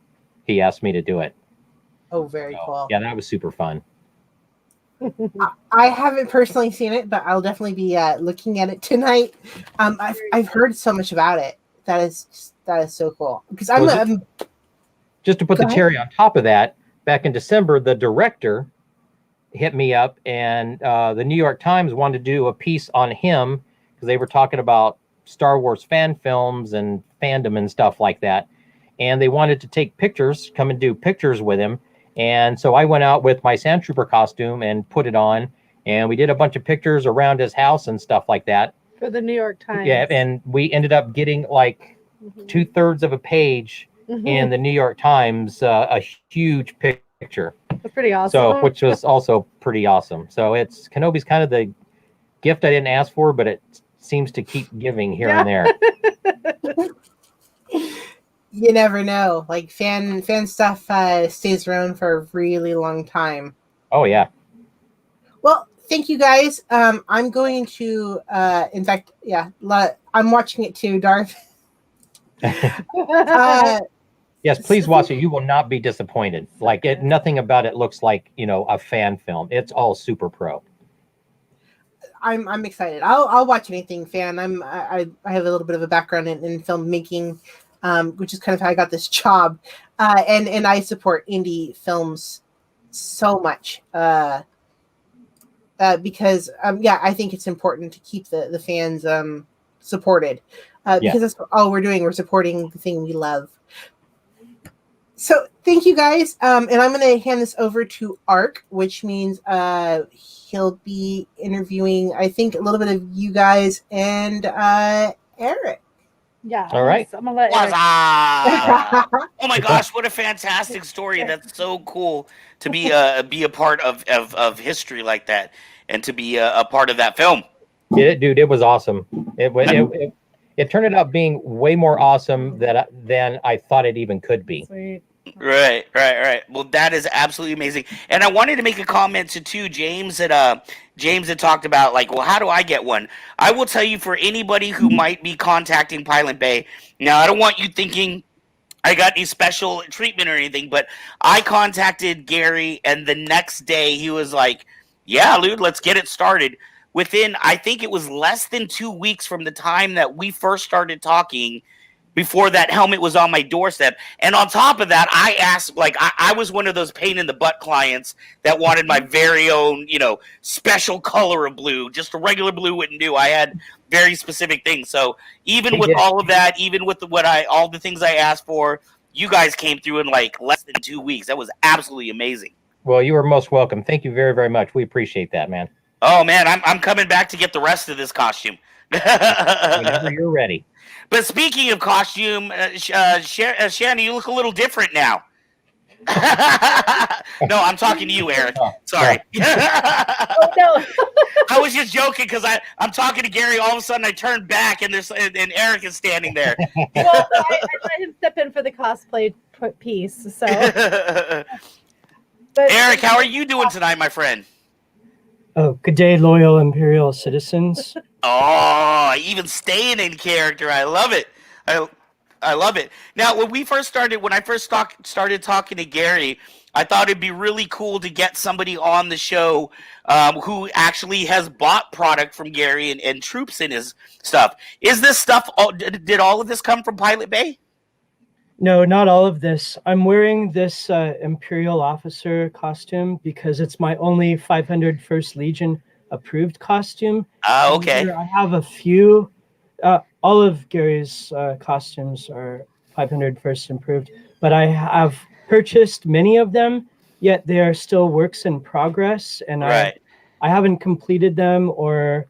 He asked me to do it. Oh, very cool. Yeah, that was super fun. I haven't personally seen it, but I'll definitely be looking at it tonight. I've heard so much about it. That is so cool. Because I'm just to put the cherry on top of that, back in December, the director hit me up, and the New York Times wanted to do a piece on him because they were talking about Star Wars fan films and fandom and stuff like that. And they wanted to take pictures, come and do pictures with him. And so I went out with my Sand Trooper costume and put it on, and we did a bunch of pictures around his house and stuff like that. For the New York Times. Yeah, and we ended up getting like 2/3 of a page in the New York Times, a huge picture. That's pretty awesome. So, which was also pretty awesome. So Kenobi's kind of the gift I didn't ask for, but it seems to keep giving here and there. You never know. Like fan stuff stays around for a really long time. Oh yeah. Well, thank you guys. I'm going to in fact, I'm watching it too, Darth. Yes, please watch it. You will not be disappointed. Like nothing about it looks like, a fan film. It's all super pro. I'm excited. I'll watch anything fan. I have a little bit of a background in filmmaking. Which is kind of how I got this job. And I support indie films so much because, I think it's important to keep the fans supported because that's all we're doing. We're supporting the thing we love. So thank you guys. And I'm going to hand this over to Ark, which means he'll be interviewing, I think, a little bit of you guys and Eryf. Yeah. All right. I'm gonna let Oh my gosh, what a fantastic story. That's so cool to be a part of history like that and to be a part of that film. Yeah, dude, it was awesome. It turned out being way more awesome than I thought it even could be. Sweet. Right. Well, that is absolutely amazing. And I wanted to make a comment to James had talked about, like, well, how do I get one? I will tell you, for anybody who might be contacting Pilot Bay. Now, I don't want you thinking I got any special treatment or anything, but I contacted Gary, and the next day he was like, "Yeah, dude, let's get it started." Within, I think it was less than 2 weeks from the time that we first started talking, before that helmet was on my doorstep. And on top of that, I asked, like, I was one of those pain in the butt clients that wanted my very own, special color of blue. Just a regular blue wouldn't do. I had very specific things. So even with all of that, even with all the things I asked for, you guys came through in like less than 2 weeks. That was absolutely amazing. Well, you are most welcome. Thank you very, very much. We appreciate that, man. Oh man, I'm coming back to get the rest of this costume. Whenever you're ready. But speaking of costume, Shannon, you look a little different now. No, I'm talking to you, Eryf. Sorry. Oh no. I was just joking because I'm talking to Gary. All of a sudden, I turned back and Eryf is standing there. Well, I let him step in for the cosplay piece. So, Eryf, how are you doing tonight, my friend? Oh, good day, loyal Imperial citizens. Oh, even staying in character. I love it. I love it. Now, when I first started talking to Gary, I thought it'd be really cool to get somebody on the show who actually has bought product from Gary and troops in his stuff. Is this stuff, did all of this come from Pilot Bay? No, not all of this. I'm wearing this Imperial officer costume because it's my only 500 First Legion approved costume. Okay. I have a few. All of Gary's costumes are 500 First improved, but I have purchased many of them, yet they are still works in progress. And right. I haven't completed them or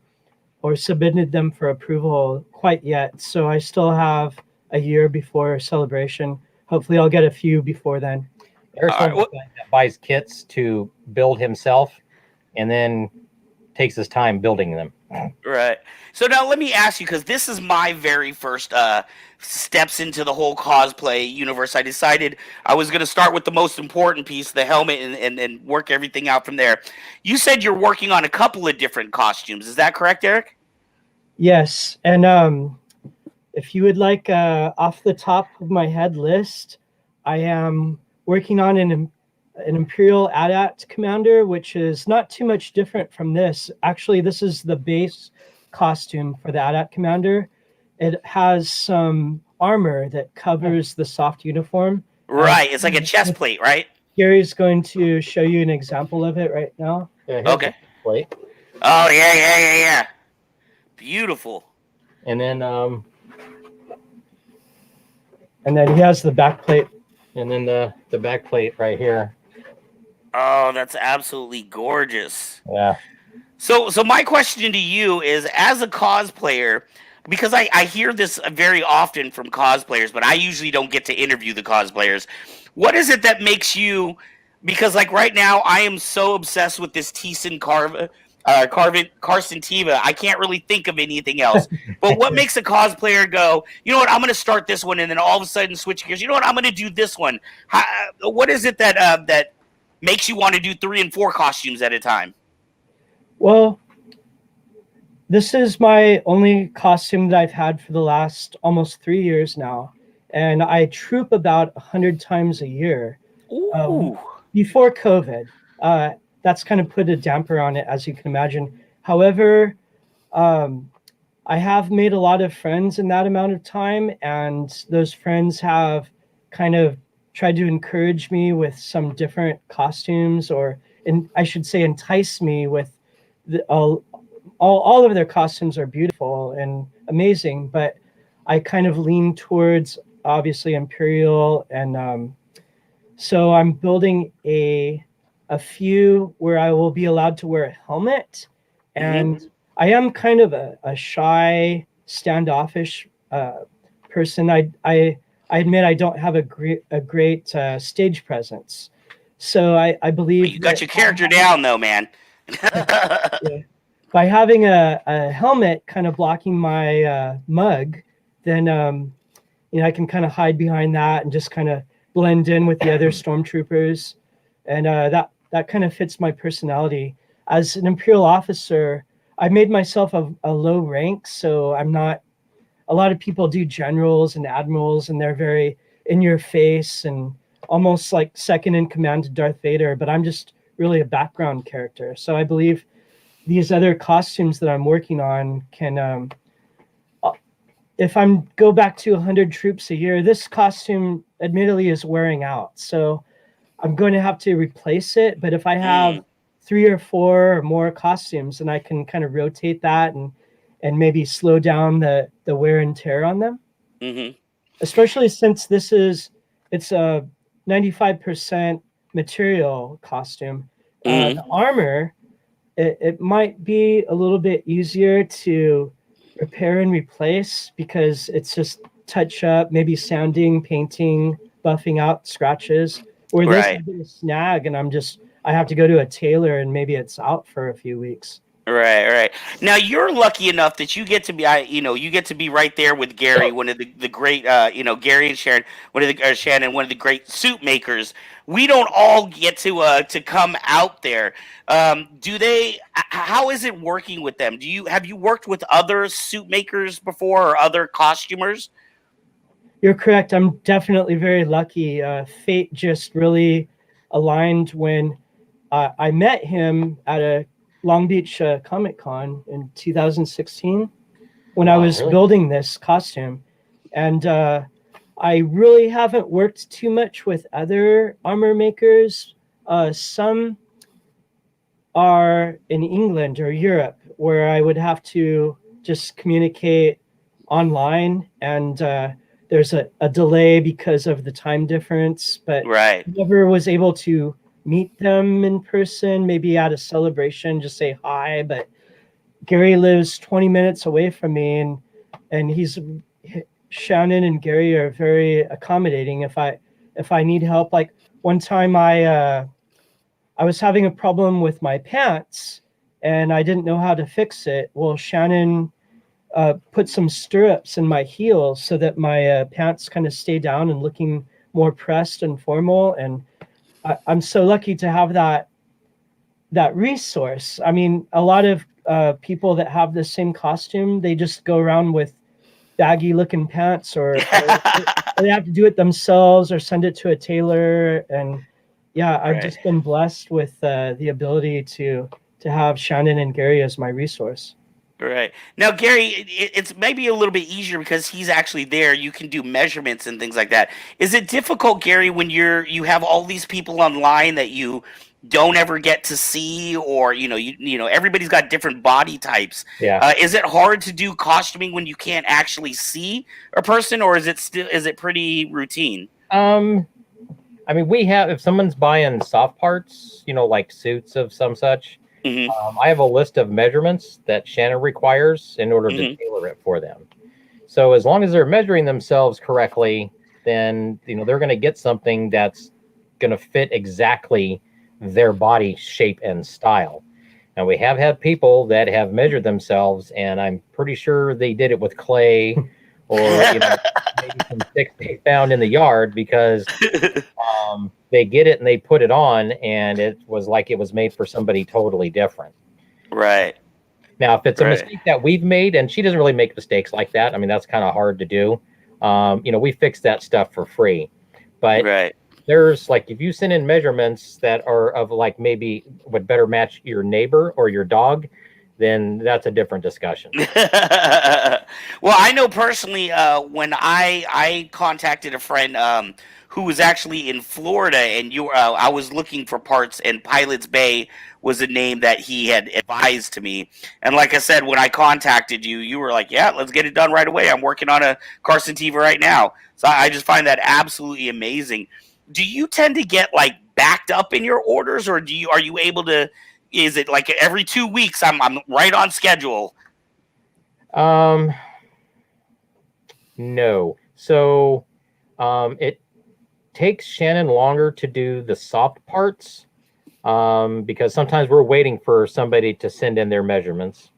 submitted them for approval quite yet. So I still have a year before celebration. Hopefully I'll get a few before then. Eric's one of the guys that buys kits to build himself and then takes his time building them. Right. So now let me ask you, because this is my very first steps into the whole cosplay universe. I decided I was going to start with the most important piece, the helmet, and work everything out from there. You said you're working on a couple of different costumes. Is that correct, Eric? Yes. And if you would like off the top of my head list, I am working on an Imperial AT-AT commander, which is not too much different from this. Actually, this is the base costume for the AT-AT commander. It has some armor that covers the soft uniform. Right. It's like a chest plate, right? Gary's going to show you an example of it right now. Yeah, Okay. Plate. Oh, yeah. Beautiful. And then he has the back plate. And then the back plate right here. Oh, that's absolutely gorgeous. Yeah. So my question to you is, as a cosplayer, because I hear this very often from cosplayers, but I usually don't get to interview the cosplayers. What is it that makes you? Because like right now, I am so obsessed with this Carson Teva. I can't really think of anything else. But what makes a cosplayer go, you know what, I'm going to start this one, and then all of a sudden switch gears. You know what, I'm going to do this one. What is it that makes you want to do 3 and 4 costumes at a time? Well, this is my only costume that I've had for the last almost 3 years now, and I troop about 100 times a year. Ooh. Before COVID, that's kind of put a damper on it, as you can imagine. However, I have made a lot of friends in that amount of time, and those friends have kind of tried to encourage me with some different costumes, I should say entice me with all of their costumes are beautiful and amazing, but I kind of lean towards obviously Imperial, and so I'm building a few where I will be allowed to wear a helmet, and I am kind of a shy, standoffish person. I admit I don't have a great stage presence, so I believe you got your character down though, man. Yeah. By having a helmet kind of blocking my mug, then I can kind of hide behind that and just kind of blend in with the other stormtroopers, and that kind of fits my personality. As an Imperial officer, I made myself a low rank, so I'm not. A lot of people do generals and admirals, and they're very in your face and almost like second in command to Darth Vader, but I'm just really a background character. So I believe these other costumes that I'm working on can, if I'm go back to 100 troops a year, this costume admittedly is wearing out. So I'm going to have to replace it. But if I have 3 or 4 or more costumes, then I can kind of rotate that and maybe slow down the wear and tear on them. Mm-hmm. Especially since it's a 95% material costume. The armor, it might be a little bit easier to repair and replace because it's just touch up, maybe sanding, painting, buffing out scratches. Or this has been a snag, and I have to go to a tailor, and maybe it's out for a few weeks. Right. Now you're lucky enough that you get to be, you get to be right there with Gary, one of the great, Gary and Sharon, Shannon, one of the great suit makers. We don't all get to come out there. Do they? How is it working with them? Have you worked with other suit makers before or other costumers? You're correct. I'm definitely very lucky. Fate just really aligned when I met him at a Long Beach Comic Con in 2016 when I was building this costume. And I really haven't worked too much with other armor makers. Some are in England or Europe where I would have to just communicate online, and there's a delay because of the time difference, but never was able to meet them in person, maybe at a celebration, just say hi. But Gary lives 20 minutes away from me, and Shannon and Gary are very accommodating. If I need help, like one time I was having a problem with my pants and I didn't know how to fix it. Well, Shannon put some stirrups in my heels so that my pants kind of stay down and looking more pressed and formal. And I'm so lucky to have that resource. I mean, a lot of people that have the same costume, they just go around with baggy looking pants or they have to do it themselves or send it to a tailor. And yeah, I've Right. just been blessed with the ability to have Shannon and Gary as my resource. Right. Now, Gary, it's maybe a little bit easier because he's actually there. You can do measurements and things like that. Is it difficult, Gary, when you have all these people online that you don't ever get to see, or everybody's got different body types? Yeah. Is it hard to do costuming when you can't actually see a person, or is it pretty routine? I mean, if someone's buying soft parts, like suits of some such, Hmm. I have a list of measurements that Shannon requires in order to tailor it for them. So as long as they're measuring themselves correctly, then they're going to get something that's going to fit exactly their body shape and style. And we have had people that have measured themselves, and I'm pretty sure they did it with clay or maybe some sticks they found in the yard, because they get it and they put it on, and it was like it was made for somebody totally different. Right. Now, if it's a Right. mistake that we've made, and she doesn't really make mistakes like that, I mean, that's kind of hard to do. We fix that stuff for free. But Right. there's like, if you send in measurements that are of like maybe would better match your neighbor or your dog, then that's a different discussion. Well, I know personally, when I contacted a friend who was actually in Florida, and I was looking for parts, and Pilots Bay was a name that he had advised to me. And like I said, when I contacted you, you were like, "Yeah, let's get it done right away. I'm working on a Carson Tiva right now." So I just find that absolutely amazing. Do you tend to get like backed up in your orders, or are you able to? Is it like every 2 weeks I'm right on schedule? No. So it takes Shannon longer to do the soft parts, because sometimes we're waiting for somebody to send in their measurements.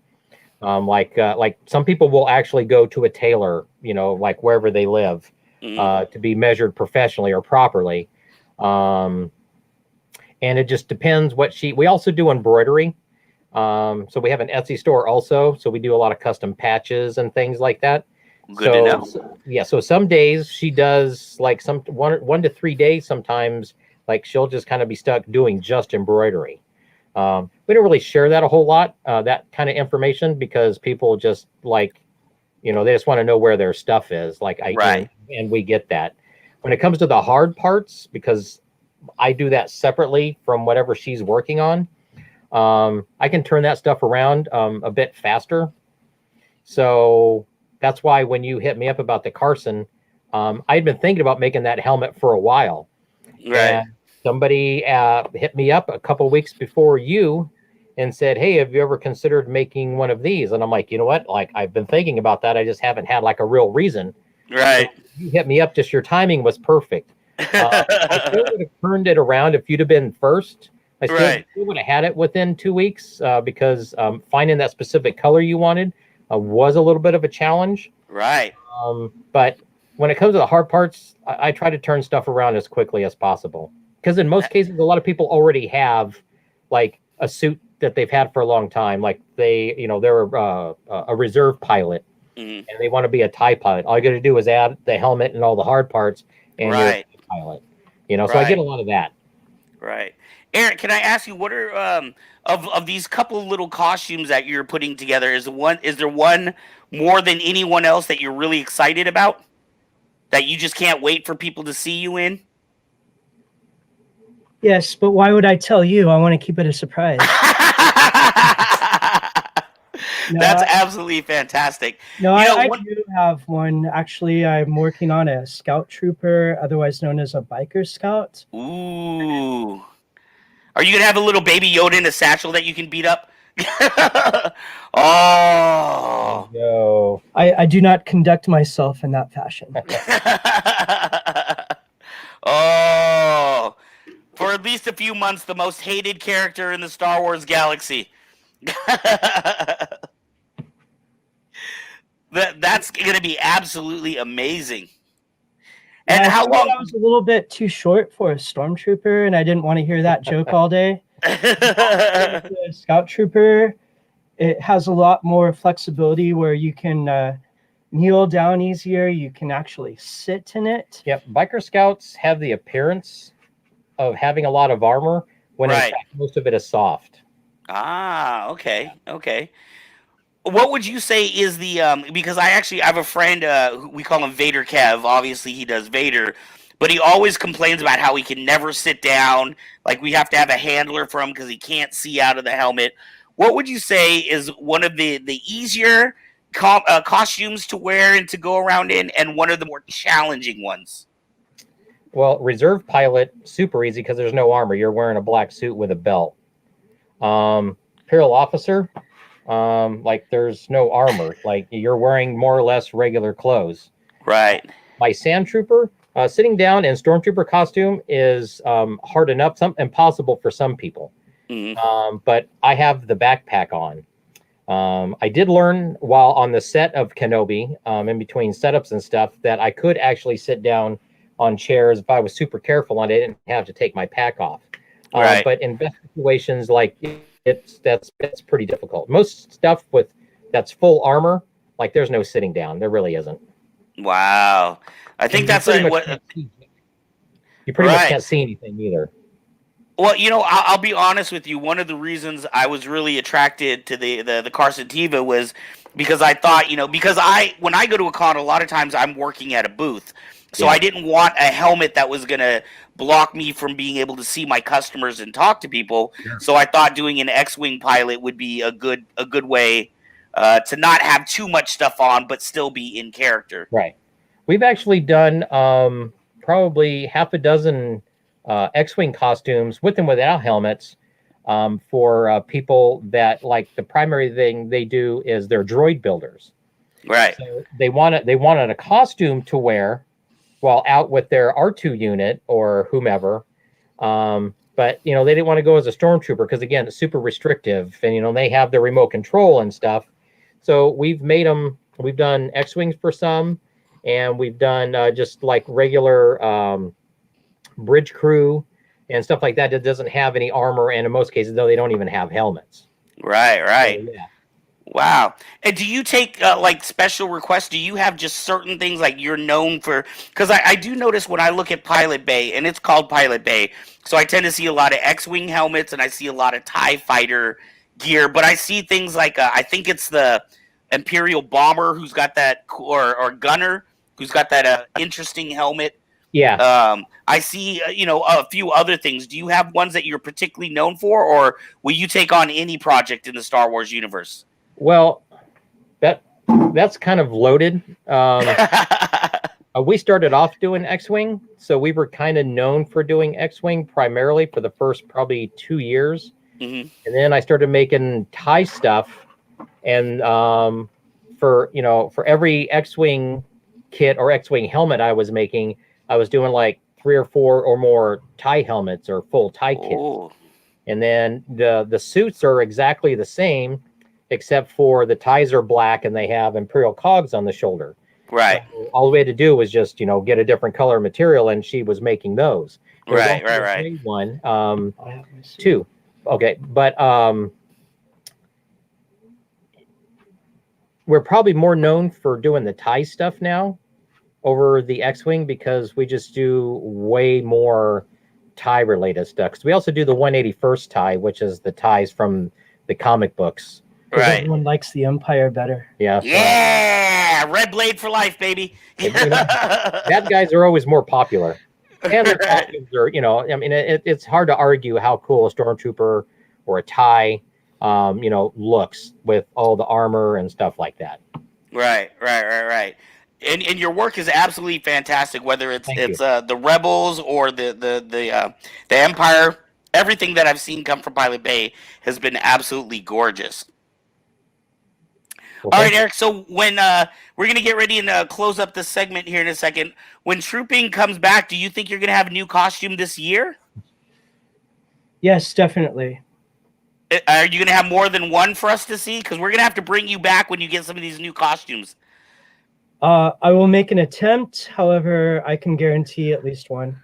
Like some people will actually go to a tailor, like wherever they live, Mhm. to be measured professionally or properly. And it just depends we also do embroidery. So we have an Etsy store also. So we do a lot of custom patches and things like that. Good to know. So some days she does like some 1 to 3 days. Sometimes like she'll just kind of be stuck doing just embroidery. We don't really share that a whole lot, that kind of information, because people just like, they just want to know where their stuff is. Right. And we get that. When it comes to the hard parts, because I do that separately from whatever she's working on, I can turn that stuff around a bit faster. So that's why when you hit me up about the Carson, I'd been thinking about making that helmet for a while. Right. And somebody hit me up a couple weeks before you and said, "Hey, have you ever considered making one of these?" And I'm like, you know what? Like, I've been thinking about that. I just haven't had like a real reason. Right. So you hit me up, just your timing was perfect. I still would have turned it around if you'd have been first. I still Right. would have had it within 2 weeks, because finding that specific color you wanted was a little bit of a challenge. Right. But when it comes to the hard parts, I try to turn stuff around as quickly as possible. Because in most cases, a lot of people already have like a suit that they've had for a long time. Like they're a reserve pilot, Mhm. and they want to be a TIE pilot. All you got to do is add the helmet and all the hard parts, and you're Right. a pilot. So I Right. get a lot of that. Right. Aaron, can I ask you, what are of these couple little costumes that you're putting together? Is there one more than anyone else that you're really excited about, that you just can't wait for people to see you in? Yes, but why would I tell you? I want to keep it a surprise. No, That's absolutely fantastic. No, You know, I one- do have one. Actually, I'm working on a scout trooper, otherwise known as a biker scout. Ooh. Are you gonna have a little baby Yoda in a satchel that you can beat up? Oh. No. I do not conduct myself in that fashion. Oh. For at least a few months, the most hated character in the Star Wars galaxy. That's going to be absolutely amazing. And I how thought I long? was a little bit too short for a stormtrooper, and I didn't want to hear that joke all day. The scout trooper, it has a lot more flexibility where you can kneel down easier. You can actually sit in it. Yep. Biker Scouts have the appearance of having a lot of armor when in Right. fact most of it is soft. Ah, okay, okay. What would you say is the because I have a friend we call him Vader Kev. Obviously he does Vader, but he always complains about how he can never sit down. Like we have to have a handler for him because he can't see out of the helmet. What would you say is one of the easier costumes to wear and to go around in, and one of the more challenging ones? Well, reserve pilot, super easy because there's no armor. You're wearing a black suit with a belt. Imperial officer, like there's no armor. Like you're wearing more or less regular clothes. Right. My sand trooper, sitting down in stormtrooper costume is hard enough, impossible for some people. Mm-hmm. But I have the backpack on. I did learn while on the set of Kenobi, in between setups and stuff, that I could actually sit down on chairs if I was super careful and I didn't have to take my pack off. Right. But in best situations, like that's pretty difficult. Most stuff that's full armor, like there's no sitting down. There really isn't. Wow. I think that's you pretty much Right. can't see anything either. Well, I'll be honest with you. One of the reasons I was really attracted to the Carson Tiva was because I thought, because when I go to a con, a lot of times I'm working at a booth. So Yeah. I didn't want a helmet that was going to block me from being able to see my customers and talk to people. Sure. So I thought doing an X-Wing pilot would be a good way to not have too much stuff on, but still be in character. Right. We've actually done probably half a dozen X-Wing costumes with and without helmets for people that, like, the primary thing they do is they're droid builders. Right. So they wanted a costume to wear while out with their R2 unit or whomever. But, they didn't want to go as a stormtrooper because, again, it's super restrictive. And, they have the remote control and stuff. So we've done X-Wings for some, and we've done just like regular bridge crew and stuff like that doesn't have any armor. And in most cases, though, they don't even have helmets. Right. So, yeah. Wow. And do you take like special requests? Do you have just certain things like you're known for? Because I do notice when I look at Pilot Bay, and it's called Pilot Bay, so I tend to see a lot of X-Wing helmets and I see a lot of TIE fighter gear, but I see things like I think it's the Imperial bomber who's got that, or gunner who's got that interesting helmet. Yeah. I see a few other things. Do you have ones that you're particularly known for, or will you take on any project in the Star Wars universe? Well, that's kind of loaded. We started off doing X-Wing, so we were kind of known for doing X-Wing primarily for the first probably 2 years. Mm-hmm. And then I started making TIE stuff, and for every X-Wing kit or X-Wing helmet I was making, I was doing like 3 or 4 or more TIE helmets or full TIE kits. Oh. And then the suits are exactly the same, except for the ties are black and they have Imperial cogs on the shoulder. Right. So all we had to do was just, get a different color material, and she was making those. Right. One, I have my suit. 2. Okay, but we're probably more known for doing the tie stuff now over the X-Wing because we just do way more tie related stuff. 'Cause we also do the 181st tie, which is the ties from the comic books. Because Right. everyone likes the Empire better. Yeah. So Yeah, red blade for life, baby. bad guys are always more popular. And their costumes are, it's hard to argue how cool a stormtrooper or a tie, looks with all the armor and stuff like that. Right. And your work is absolutely fantastic. Whether it's Thank you. the Rebels or the Empire, everything that I've seen come from Pilot Bay has been absolutely gorgeous. Well, All right, thank you. Eric. So when we're gonna get ready and close up this segment here in a second, when Trooping comes back, do you think you're gonna have a new costume this year? Yes, definitely. Are you gonna have more than one for us to see? Because we're gonna have to bring you back when you get some of these new costumes. I will make an attempt. However, I can guarantee at least one.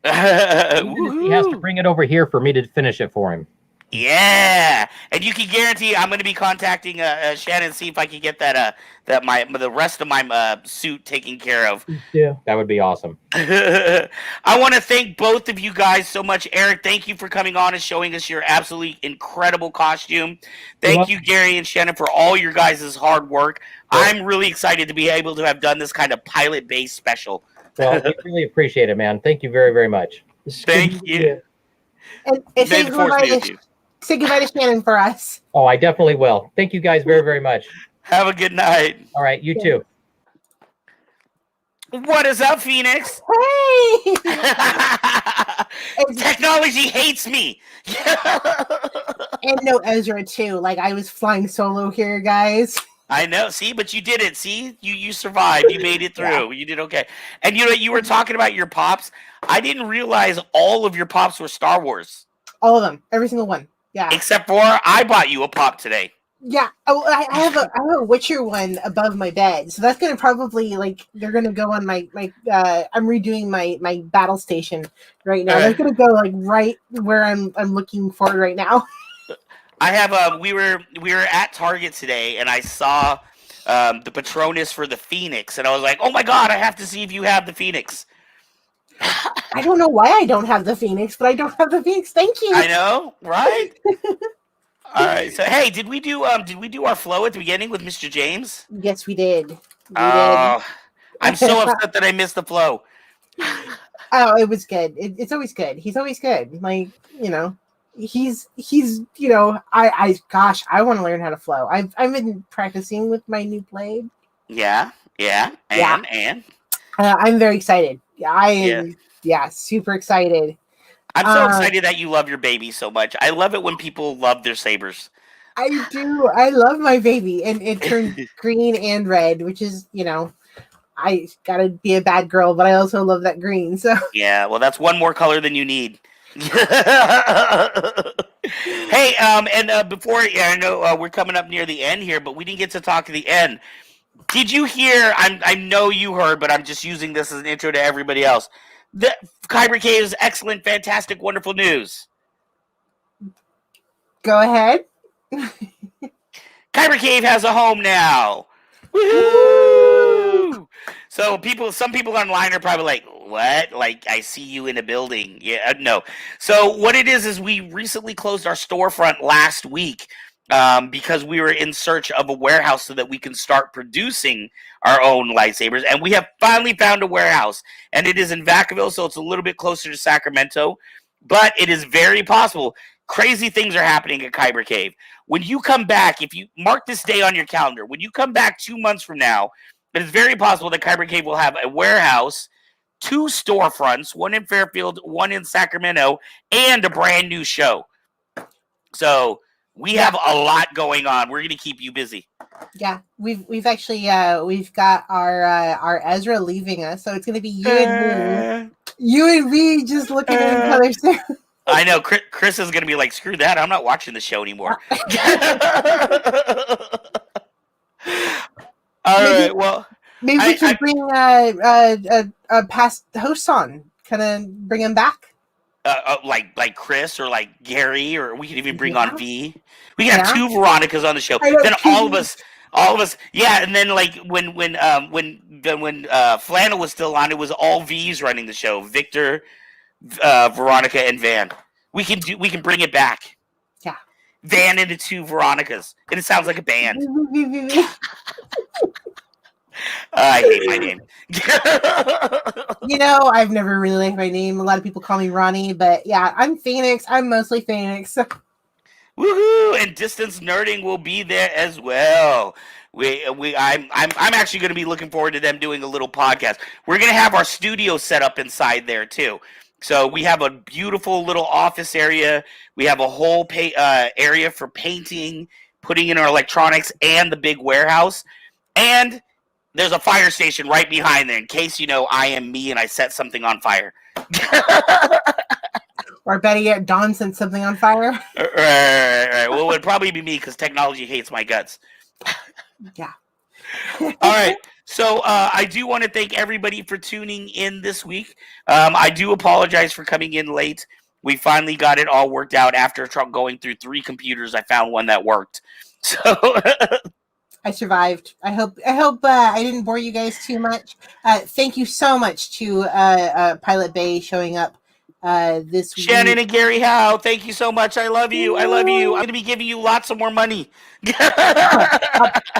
He has to Woohoo! bring it over here for me to finish it for him. Yeah, and you can guarantee I'm going to be contacting Shannon, see if I can get that the rest of my suit taken care of. Yeah. That would be awesome. I want to thank both of you guys so much. Eric, thank you for coming on and showing us your absolutely incredible costume. Thank you, Gary and Shannon, for all your guys' hard work. I'm really excited to be able to have done this kind of pilot-based special. Well, we really appreciate it, man. Thank you very, very much. Thank you. And May say the force be goodbye, with you. say goodbye to Shannon for us. Oh, I definitely will. Thank you guys very, very much. Have a good night. All right, you too. What is up, Phoenix? Hey! Technology hates me. And no Ezra too. Like I was flying solo here, guys. I know. See, but you did it. See, you survived. You made it through. Yeah. You did okay. And you know, you were talking about your pops. I didn't realize all of your pops were Star Wars, All of them, every single one. Yeah, except for I bought you a pop today. yeah. Oh, I have a Witcher one above my bed, so that's gonna probably they're gonna go on my I'm redoing my battle station right now. They're gonna go like right where I'm looking for right now. I have we were at Target today, and I saw the Patronus for the Phoenix, and I was like, oh my god, I have to see if you have the Phoenix. I don't know why I don't have the Phoenix, but I don't have the Phoenix. Thank you. I know, right? All right. So hey, did we do our flow at the beginning with Mr. James? Yes, we did. I'm so upset that I missed the flow. Oh, it was good. It's always good. He's always good. Like, he's I gosh, I want to learn how to flow. I've been practicing with my new blade. Yeah. And I'm very excited. I am super excited. I'm so excited that you love your baby so much. I love it when people love their sabers. I do. I love my baby, and it turned green and red, which is, I gotta be a bad girl, but I also love that green. So yeah, well, that's one more color than you need. Hey, and before, I know we're coming up near the end here, but we didn't get to talk at the end. Did you hear? I know you heard, but I'm just using this as an intro to everybody else. The Kyber Cave's excellent, fantastic, wonderful news. go ahead. Kyber Cave has a home now. Woohoo! So some people online are probably like, what? Like, I see you in a building. Yeah, no. So what it is we recently closed our storefront last week because we were in search of a warehouse so that we can start producing our own lightsabers. And we have finally found a warehouse. And it is in Vacaville, so it's a little bit closer to Sacramento. But it is very possible. Crazy things are happening at Kyber Cave. When you come back, if you mark this day on your calendar, when you come back 2 months from now, it is very possible that Kyber Cave will have a warehouse, 2 storefronts, one in Fairfield, one in Sacramento, and a brand new show. So we have a lot going on. We're going to keep you busy. Yeah, we've actually we've got our Ezra leaving us, so it's gonna be you and me just looking at each other. I know Chris is going to be like, screw that, I'm not watching the show anymore. All right, well, maybe we can bring a past host on, kind of bring him back. Like Chris or like Gary, or we can even bring on V. We can have 2 Veronicas on the show. Then all of us, yeah. And then like when Flannel was still on, it was all V's running the show. Victor, Veronica, and Van. We can bring it back. Yeah, Van into 2 Veronicas, and it sounds like a band. I hate my name. I've never really liked my name. A lot of people call me Ronnie, but yeah, I'm Phoenix. I'm mostly Phoenix. Woohoo! And Distance Nerding will be there as well. I'm actually going to be looking forward to them doing a little podcast. We're going to have our studio set up inside there too. So we have a beautiful little office area. We have a whole area for painting, putting in our electronics, and the big warehouse. And there's a fire station right behind there in case, I am me and I set something on fire. Or better yet, Dawn sent something on fire. Right. Well, it would probably be me because technology hates my guts. Yeah. All right. So I do want to thank everybody for tuning in this week. I do apologize for coming in late. We finally got it all worked out after going through 3 computers. I found one that worked. So I survived. I hope I didn't bore you guys too much. Thank you so much to Pilot Bay showing up this week. Shannon and Gary Howe, thank you so much. I love you. I love you. I'm going to be giving you lots of more money.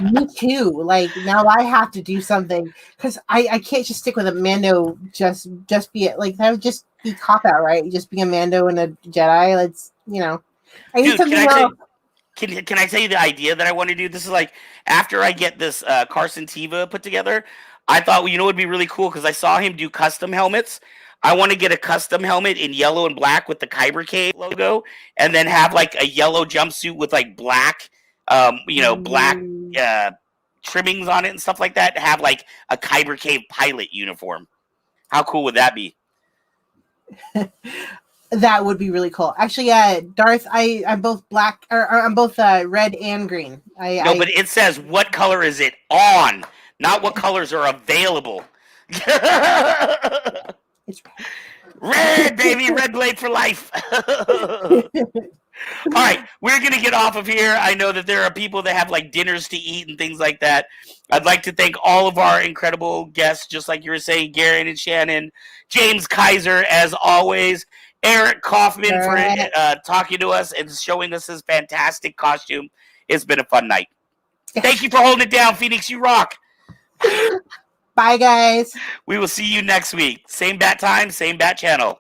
Me too. Like, now I have to do something because I can't just stick with a Mando. Just be like, that would just be cop out, right? Just be a Mando and a Jedi. Let's I need something else. Can I tell you the idea that I want to do? This is like after I get this Carson Teva put together, I thought, it would be really cool because I saw him do custom helmets. I want to get a custom helmet in yellow and black with the Kyber Cave logo, and then have like a yellow jumpsuit with like black, black trimmings on it and stuff like that. Have like a Kyber Cave pilot uniform. How cool would that be? That would be really cool. Actually, Darth, I'm both black, or I'm both red and green. But it says what color is it on, not what colors are available. It's red, baby, red blade for life. All right, we're gonna get off of here. I know that there are people that have like dinners to eat and things like that. I'd like to thank all of our incredible guests, just like you were saying, Garen and Shannon, James Kiser, as always. Eric Kaufman for talking to us and showing us his fantastic costume. It's been a fun night. Thank you for holding it down, Phoenix. You rock. Bye, guys. We will see you next week. Same bat time, same bat channel.